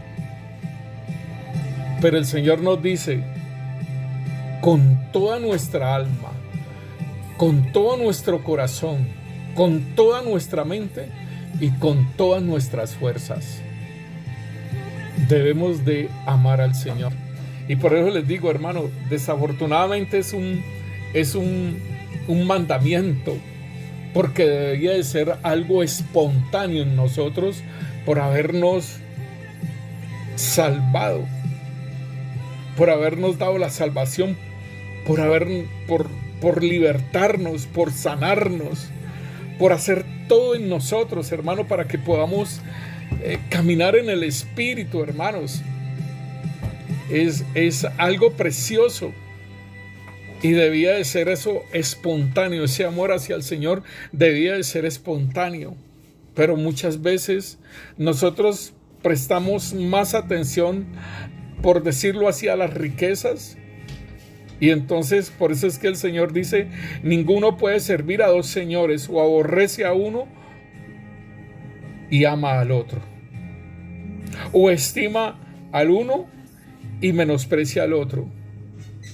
Pero el Señor nos dice: con toda nuestra alma, con todo nuestro corazón, con toda nuestra mente y con todas nuestras fuerzas, debemos de amar al Señor. Y por eso les digo, hermano, desafortunadamente es un mandamiento, porque debería de ser algo espontáneo en nosotros por habernos salvado, por habernos dado la salvación, por libertarnos, por sanarnos, por hacer todo en nosotros, hermano, para que podamos caminar en el Espíritu, hermanos. Es algo precioso y debía de ser eso espontáneo. Ese amor hacia el Señor debía de ser espontáneo, pero muchas veces nosotros prestamos más atención, por decirlo así, a las riquezas. Y entonces por eso es que el Señor dice: ninguno puede servir a 2 señores, o aborrece a uno y ama al otro, o estima al uno y menosprecia al otro.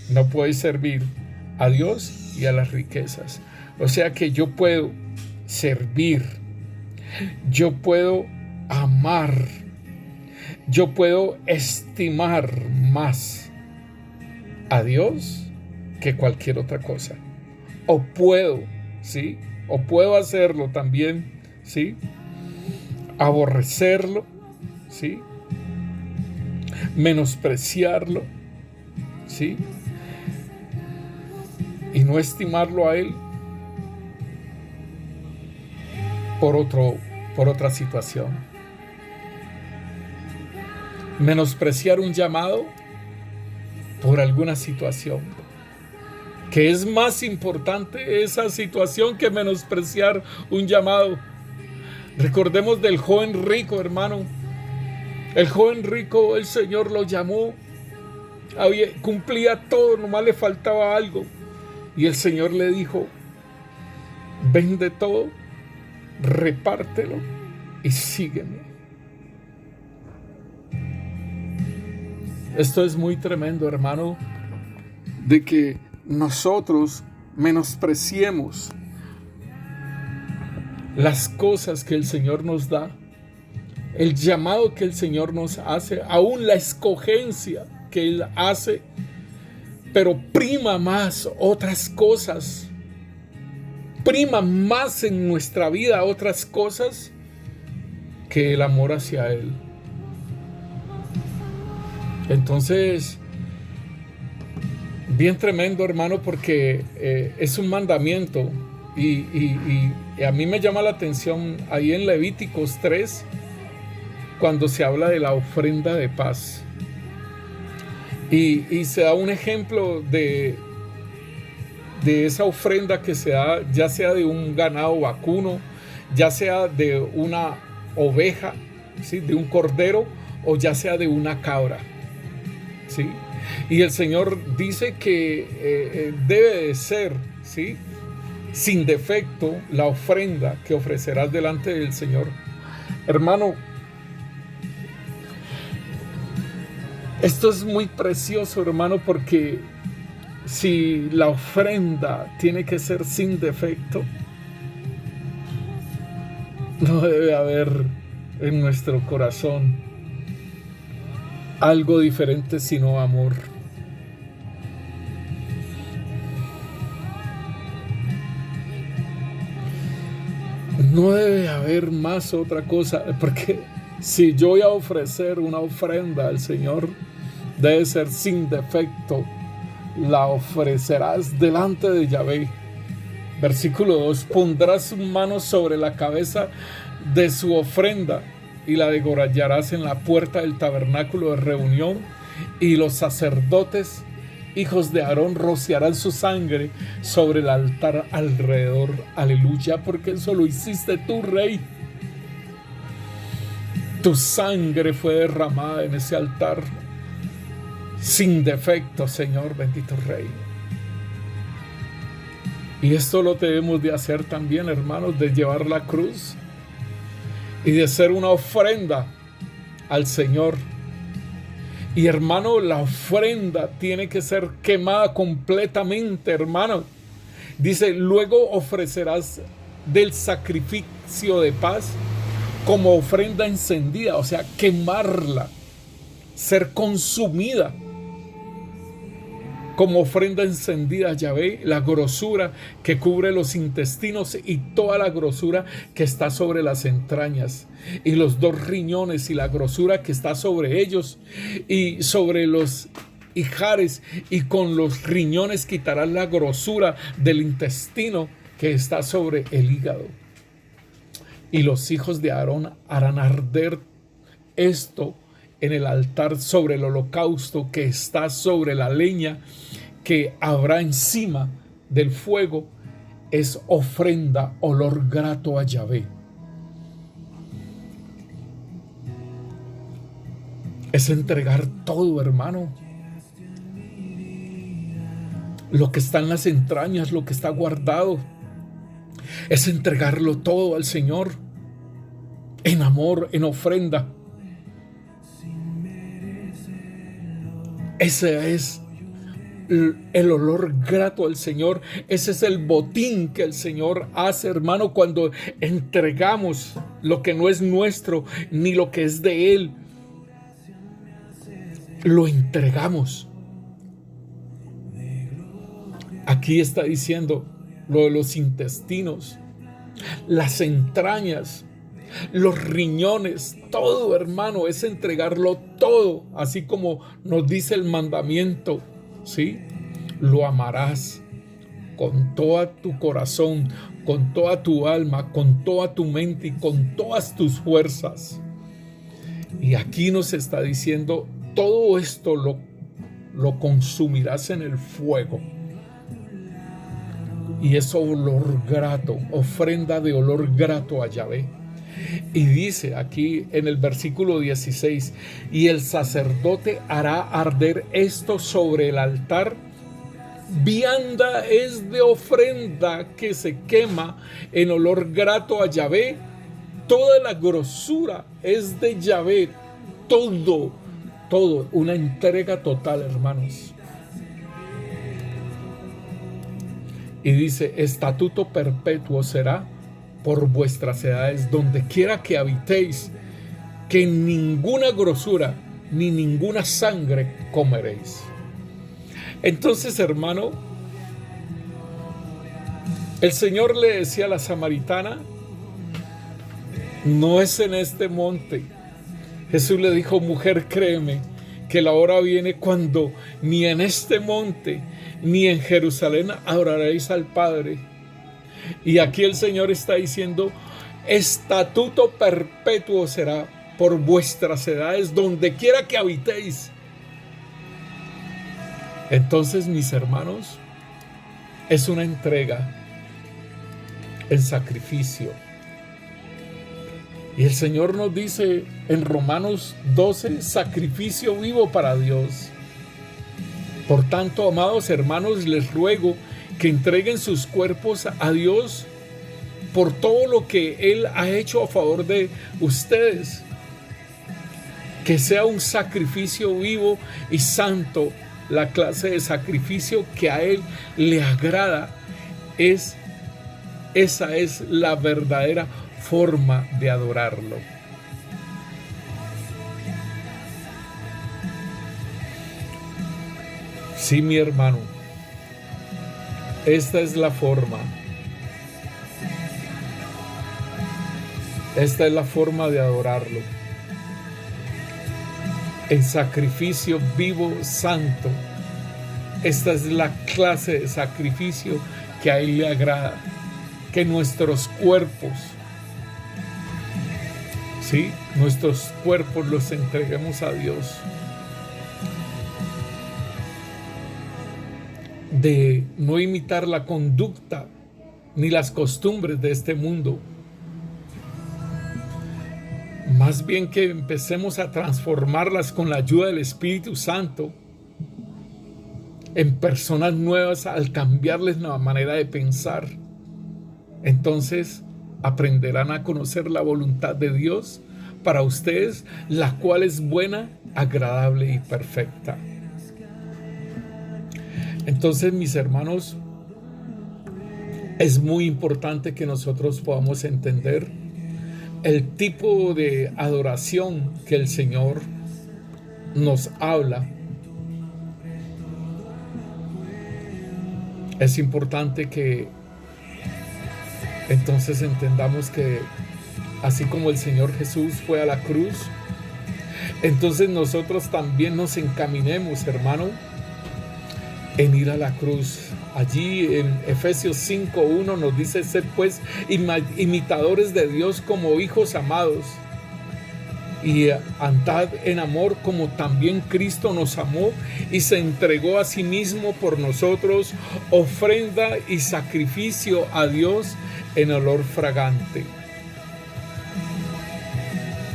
No puedes servir a Dios y a las riquezas. O sea que yo puedo servir, yo puedo amar, yo puedo estimar más a Dios que cualquier otra cosa. O puedo, ¿sí? O puedo hacerlo también, ¿sí? Aborrecerlo, ¿sí? Menospreciarlo, ¿sí? Y no estimarlo a Él por otra situación. Menospreciar un llamado por alguna situación, que es más importante esa situación que menospreciar un llamado. Recordemos del joven rico, hermano. El joven rico, el Señor lo llamó, cumplía todo, nomás le faltaba algo. Y el Señor le dijo: vende todo, repártelo y sígueme. Esto es muy tremendo, hermano, de que nosotros menospreciemos las cosas que el Señor nos da, el llamado que el Señor nos hace, aún la escogencia que Él hace, pero prima más otras cosas, prima más en nuestra vida otras cosas que el amor hacia Él. Entonces, bien tremendo, hermano, porque es un mandamiento y a mí me llama la atención ahí en Levíticos 3 cuando se habla de la ofrenda de paz y se da un ejemplo de esa ofrenda que se da, ya sea de un ganado vacuno, ya sea de una oveja, ¿sí?, de un cordero, o ya sea de una cabra, ¿sí? Y el Señor dice que debe de ser, ¿sí?, sin defecto la ofrenda que ofrecerás delante del Señor. Hermano, esto es muy precioso, hermano, porque si la ofrenda tiene que ser sin defecto, no debe haber en nuestro corazón algo diferente sino amor. No debe haber más otra cosa, porque si yo voy a ofrecer una ofrenda al Señor, debe ser sin defecto. La ofrecerás delante de Yahvé. Versículo 2: pondrás sus manos sobre la cabeza de su ofrenda y la degollarás en la puerta del tabernáculo de reunión, y los sacerdotes, hijos de Aarón, rociarán su sangre sobre el altar alrededor. Aleluya, porque eso lo hiciste tú, Rey. Tu sangre fue derramada en ese altar sin defecto, Señor, bendito Rey. Y esto lo debemos de hacer también, hermanos, de llevar la cruz y de ser una ofrenda al Señor. Y hermano, la ofrenda tiene que ser quemada completamente, hermano. Dice: luego ofrecerás del sacrificio de paz como ofrenda encendida, o sea, quemarla, ser consumida como ofrenda encendida a Yahvé, la grosura que cubre los intestinos y toda la grosura que está sobre las entrañas, y los 2 riñones y la grosura que está sobre ellos y sobre los ijares, y con los riñones quitarás la grosura del intestino que está sobre el hígado. Y los hijos de Aarón harán arder esto en el altar sobre el holocausto que está sobre la leña que habrá encima del fuego. Es ofrenda, olor grato a Yahvé. Es entregar todo, hermano. Lo que está en las entrañas, lo que está guardado. Es entregarlo todo al Señor en amor, en ofrenda. Ese es el olor grato al Señor. Ese es el botín que el Señor hace, hermano, cuando entregamos lo que no es nuestro ni lo que es de Él. Lo entregamos. Aquí está diciendo lo de los intestinos, las entrañas, los riñones, todo, hermano, es entregarlo todo, así como nos dice el mandamiento, ¿sí? Lo amarás con todo tu corazón, con toda tu alma, con toda tu mente y con todas tus fuerzas. Y aquí nos está diciendo, todo esto lo consumirás en el fuego. Y es olor grato, ofrenda de olor grato a Yahvé. Y dice aquí en el versículo 16, y el sacerdote hará arder esto sobre el altar. Vianda es de ofrenda que se quema en olor grato a Yahvé. Toda la grosura es de Yahvé. Todo, una entrega total, hermanos. Y dice, estatuto perpetuo será por vuestras edades, donde quiera que habitéis, que ninguna grosura ni ninguna sangre comeréis. Entonces, hermano, el Señor le decía a la samaritana, no es en este monte. Jesús le dijo, mujer, créeme, que la hora viene cuando ni en este monte, ni en Jerusalén adoraréis al Padre. Y aquí el Señor está diciendo, estatuto perpetuo será por vuestras edades, donde quiera que habitéis. Entonces, mis hermanos, es una entrega en sacrificio. Y el Señor nos dice en Romanos 12, sacrificio vivo para Dios. Por tanto, amados hermanos, les ruego que entreguen sus cuerpos a Dios por todo lo que Él ha hecho a favor de ustedes. Que sea un sacrificio vivo y santo. La clase de sacrificio que a Él le agrada. Esa es la verdadera forma de adorarlo. Sí, mi hermano, esta es la forma. Esta es la forma de adorarlo. En sacrificio vivo, santo. Esta es la clase de sacrificio que a Él le agrada. Que nuestros cuerpos, ¿sí? Nuestros cuerpos los entreguemos a Dios. De no imitar la conducta ni las costumbres de este mundo. Más bien que empecemos a transformarlas con la ayuda del Espíritu Santo en personas nuevas al cambiarles la manera de pensar. Entonces aprenderán a conocer la voluntad de Dios para ustedes, la cual es buena, agradable y perfecta. Entonces, mis hermanos, es muy importante que nosotros podamos entender el tipo de adoración que el Señor nos habla. Es importante que entonces entendamos que así como el Señor Jesús fue a la cruz, entonces nosotros también nos encaminemos, hermano, en ir a la cruz. Allí en Efesios 5:1 nos dice, sed pues imitadores de Dios como hijos amados, y andad en amor como también Cristo nos amó y se entregó a sí mismo por nosotros, ofrenda y sacrificio a Dios en olor fragante.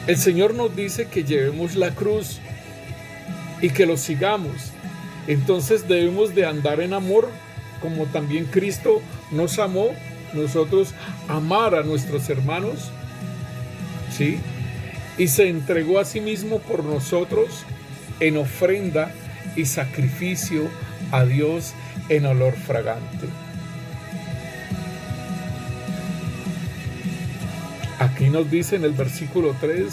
El Señor nos dice que llevemos la cruz y que lo sigamos. Entonces debemos de andar en amor como también Cristo nos amó. Nosotros amar a nuestros hermanos, ¿sí? Y se entregó a sí mismo por nosotros en ofrenda y sacrificio a Dios en olor fragante. Aquí nos dice en el versículo 3,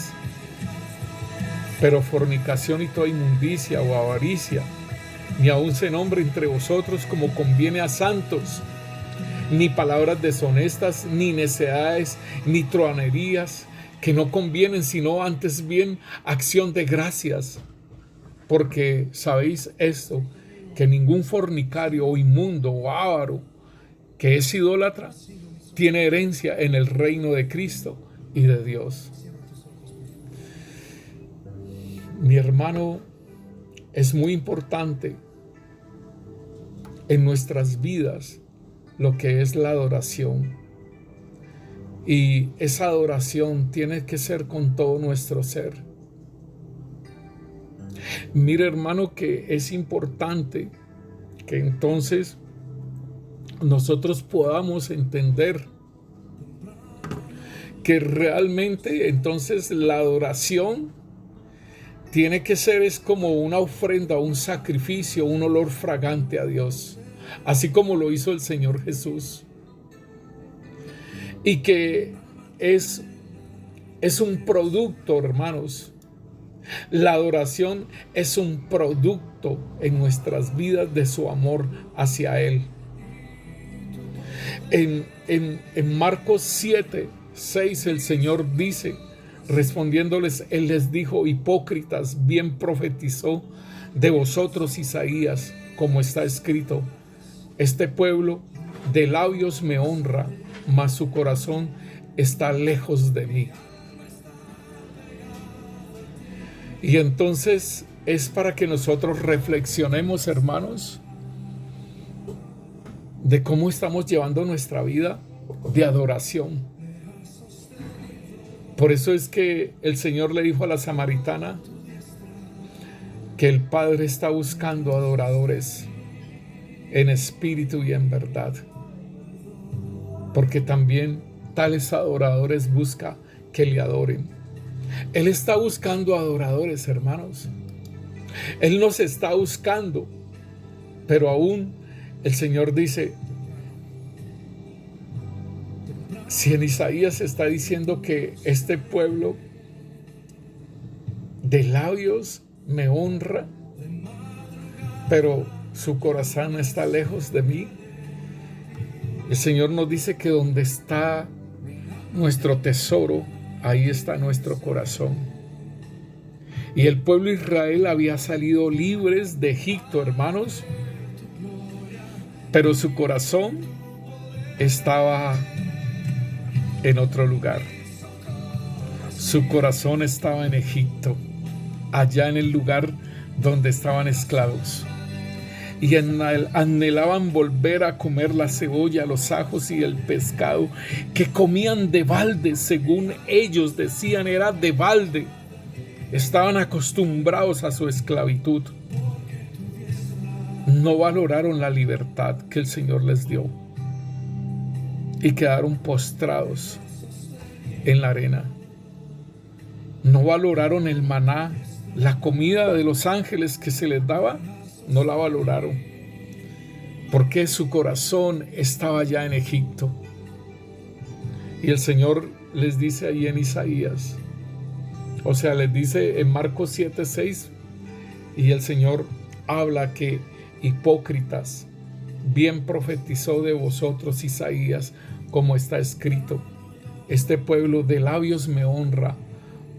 pero fornicación y toda inmundicia o avaricia ni aun se nombre entre vosotros como conviene a santos, ni palabras deshonestas, ni necedades, ni truhanerías, que no convienen, sino antes bien acción de gracias. Porque sabéis esto, que ningún fornicario o inmundo o avaro que es idólatra tiene herencia en el reino de Cristo y de Dios. Mi hermano, es muy importante en nuestras vidas lo que es la adoración. Y esa adoración tiene que ser con todo nuestro ser. Mire, hermano, que es importante que entonces nosotros podamos entender que realmente entonces la adoración tiene que ser es como una ofrenda, un sacrificio, un olor fragante a Dios, así como lo hizo el Señor Jesús. Y que es un producto, hermanos. La adoración es un producto en nuestras vidas de su amor hacia Él. En Marcos 7:6 el Señor dice, respondiéndoles, Él les dijo: hipócritas, bien profetizó de vosotros Isaías, como está escrito: este pueblo de labios me honra, mas su corazón está lejos de mí. Y entonces es para que nosotros reflexionemos, hermanos, de cómo estamos llevando nuestra vida de adoración. Por eso es que el Señor le dijo a la samaritana que el Padre está buscando adoradores en espíritu y en verdad, porque también tales adoradores busca que le adoren. Él está buscando adoradores, hermanos. Él nos está buscando, pero aún el Señor dice, si en Isaías está diciendo que este pueblo de labios me honra, pero su corazón está lejos de mí, el Señor nos dice que donde está nuestro tesoro, ahí está nuestro corazón. Y el pueblo de Israel había salido libres de Egipto, hermanos, pero su corazón estaba en otro lugar. Su corazón estaba en Egipto, allá en el lugar donde estaban esclavos. Y anhelaban volver a comer la cebolla, los ajos y el pescado que comían de balde, según ellos decían, era de balde. Estaban acostumbrados a su esclavitud. No valoraron la libertad que el Señor les dio y quedaron postrados en la arena. No valoraron el maná, la comida de los ángeles que se les daba. No la valoraron porque su corazón estaba ya en Egipto. Y el Señor les dice ahí en Isaías, o sea, les dice en Marcos 7:6, y el Señor habla que hipócritas, bien profetizó de vosotros Isaías, como está escrito: este pueblo de labios me honra,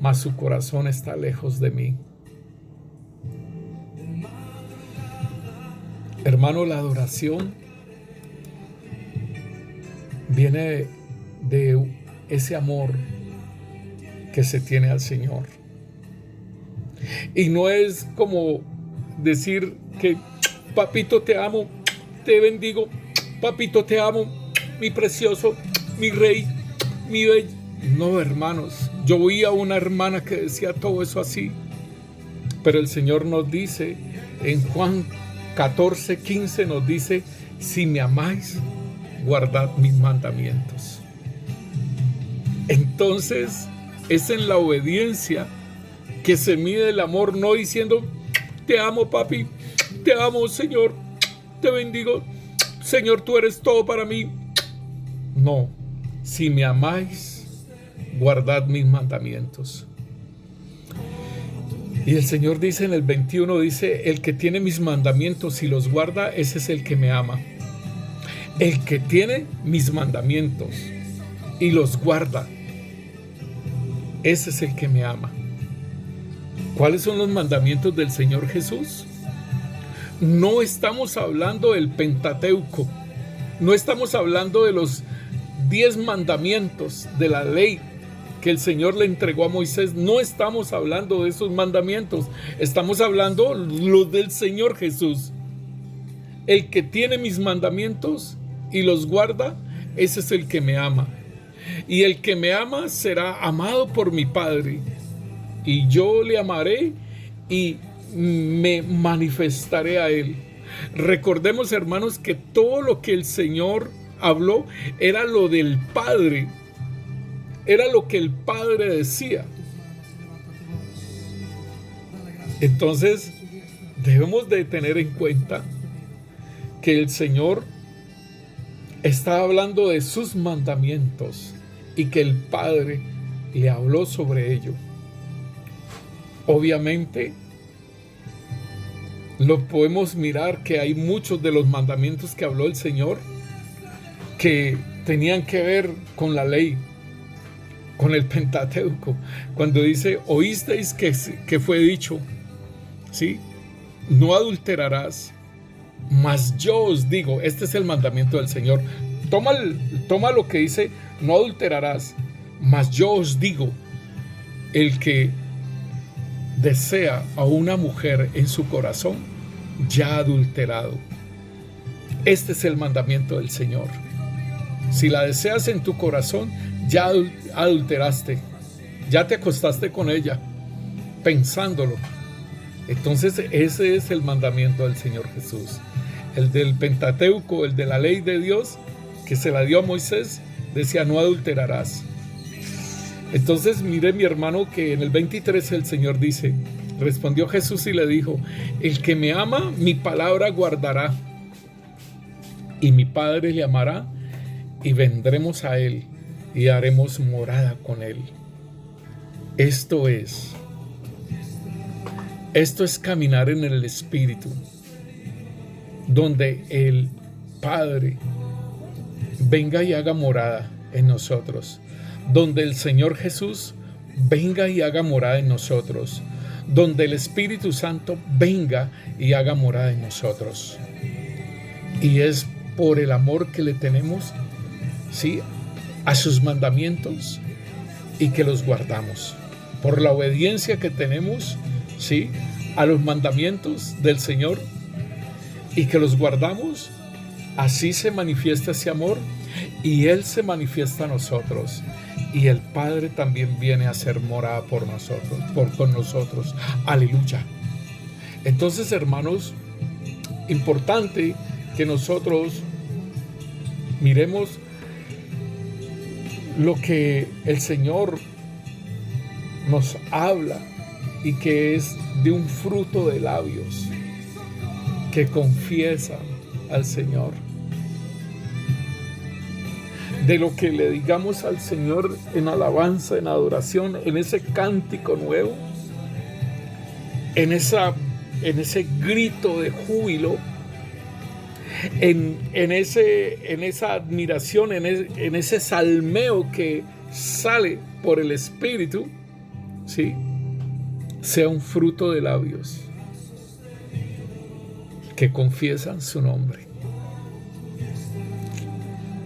mas su corazón está lejos de mí. Hermano, la adoración viene de ese amor que se tiene al Señor. Y no es como decir que papito te amo, te bendigo, papito te amo, mi precioso, mi rey, mi bello. No, hermanos, yo oí a una hermana que decía todo eso así, pero el Señor nos dice en Juan 14:15 nos dice: si me amáis, guardad mis mandamientos. Entonces es en la obediencia que se mide el amor, no diciendo te amo papi, te amo Señor, te bendigo Señor, tú eres todo para mí. No, si me amáis, guardad mis mandamientos. Y el Señor dice en el 21, dice, el que tiene mis mandamientos y los guarda, ese es el que me ama. El que tiene mis mandamientos y los guarda, ese es el que me ama. ¿Cuáles son los mandamientos del Señor Jesús? No estamos hablando del Pentateuco, no estamos hablando de los 10 mandamientos de la ley que el Señor le entregó a Moisés. No estamos hablando de esos mandamientos, estamos hablando los del Señor Jesús. El que tiene mis mandamientos y los guarda, ese es el que me ama. Y el que me ama será amado por mi Padre, y yo le amaré y me manifestaré a él. Recordemos, hermanos, que todo lo que el Señor habló era lo del Padre, era lo que el Padre decía. Entonces debemos de tener en cuenta que el Señor está hablando de sus mandamientos y que el Padre le habló sobre ello. Obviamente lo podemos mirar que hay muchos de los mandamientos que habló el Señor que tenían que ver con la ley, con el Pentateuco. Cuando dice, oísteis que fue dicho, ¿sí? No adulterarás, mas yo os digo, este es el mandamiento del Señor. Toma lo que dice, no adulterarás, mas yo os digo, el que desea a una mujer en su corazón, ya ha adulterado. Este es el mandamiento del Señor. Si la deseas en tu corazón, ya adulteraste, ya te acostaste con ella, pensándolo. Entonces ese es el mandamiento del Señor Jesús. El del Pentateuco, el de la ley de Dios, que se la dio a Moisés, decía, no adulterarás. Entonces mire, mi hermano, que en el 23 el Señor dice, respondió Jesús y le dijo, el que me ama, mi palabra guardará, y mi Padre le amará, y vendremos a él, y haremos morada con él. Esto es caminar en el Espíritu, donde el Padre venga y haga morada en nosotros, donde el Señor Jesús venga y haga morada en nosotros, donde el Espíritu Santo venga y haga morada en nosotros. Y es por el amor que le tenemos, ¿sí?, a sus mandamientos, y que los guardamos, por la obediencia que tenemos, ¿sí?, a los mandamientos del Señor, y que los guardamos. Así se manifiesta ese amor, y Él se manifiesta a nosotros, y el Padre también viene a ser morada por nosotros, con nosotros. Aleluya. Entonces, hermanos, importante que nosotros miremos lo que el Señor nos habla, y que es de un fruto de labios que confiesan al Señor. De lo que le digamos al Señor en alabanza, en adoración, en ese cántico nuevo, en ese grito de júbilo, en esa admiración, en ese salmeo que sale por el Espíritu, ¿sí?, sea un fruto de labios que confiesan su nombre.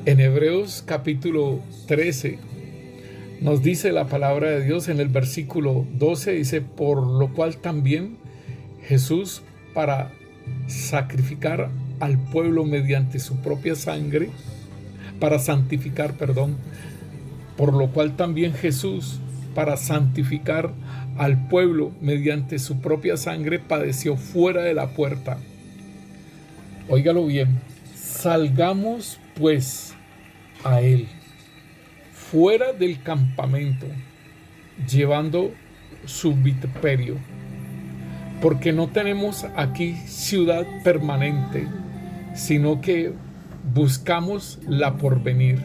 En Hebreos capítulo 13 nos dice la palabra de Dios en el versículo 12, dice, por lo cual también Jesús, para sacrificar al pueblo mediante su propia sangre, para santificar, por lo cual también Jesús, para santificar al pueblo mediante su propia sangre, padeció fuera de la puerta. Óigalo bien, salgamos pues a él, fuera del campamento, llevando su vituperio, porque no tenemos aquí ciudad permanente, sino que buscamos la porvenir.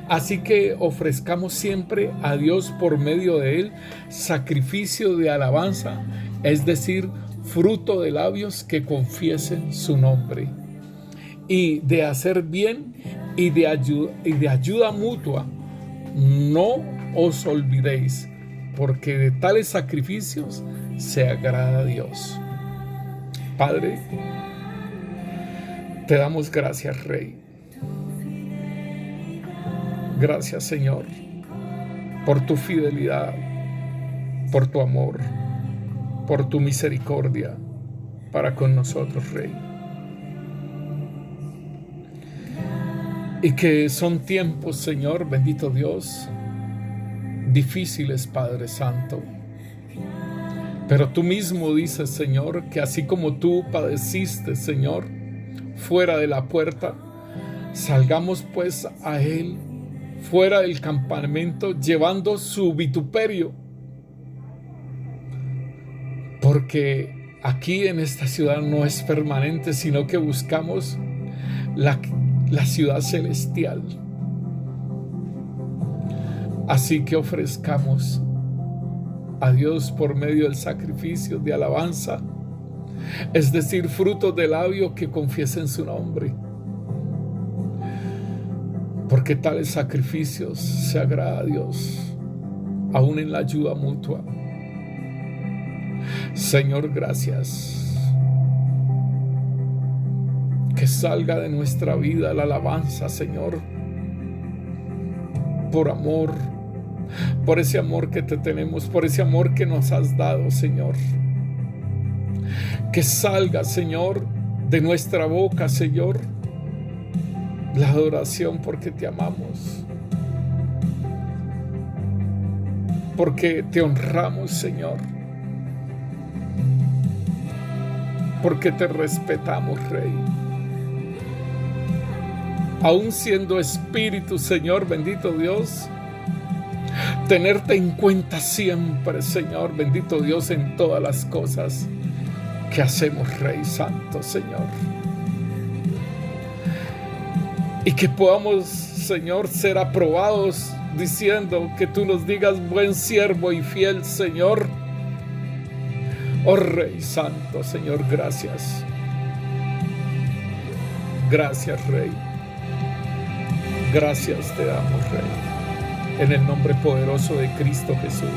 Así que ofrezcamos siempre a Dios por medio de Él sacrificio de alabanza, es decir, fruto de labios que confiesen su nombre. Y de hacer bien y de ayuda mutua, no os olvidéis, porque de tales sacrificios se agrada a Dios. Padre, te damos gracias, Rey. Gracias, Señor, por tu fidelidad, por tu amor, por tu misericordia para con nosotros, Rey. Y que son tiempos, Señor, bendito Dios, difíciles, Padre Santo. Pero tú mismo dices, Señor, que así como tú padeciste, Señor, fuera de la puerta, salgamos pues a Él, fuera del campamento, llevando su vituperio. Porque aquí en esta ciudad no es permanente, sino que buscamos la ciudad celestial. Así que ofrezcamos a Dios por medio del sacrificio de alabanza, es decir, frutos de labio que confiesen su nombre, porque tales sacrificios se agrada a Dios, aún en la ayuda mutua. Señor, gracias. Que salga de nuestra vida la alabanza, Señor, por amor, por ese amor que te tenemos, por ese amor que nos has dado, Señor. Que salga, Señor, de nuestra boca, Señor, la adoración, porque te amamos, porque te honramos, Señor, porque te respetamos, Rey. Aún siendo espíritu, Señor, bendito Dios, tenerte en cuenta siempre, Señor, bendito Dios, en todas las cosas que hacemos, Rey Santo, Señor. Y que podamos, Señor, ser aprobados diciendo que tú nos digas: buen siervo y fiel, Señor. Oh Rey Santo, Señor, gracias. Gracias, Rey. Gracias te damos, Rey, en el nombre poderoso de Cristo Jesús.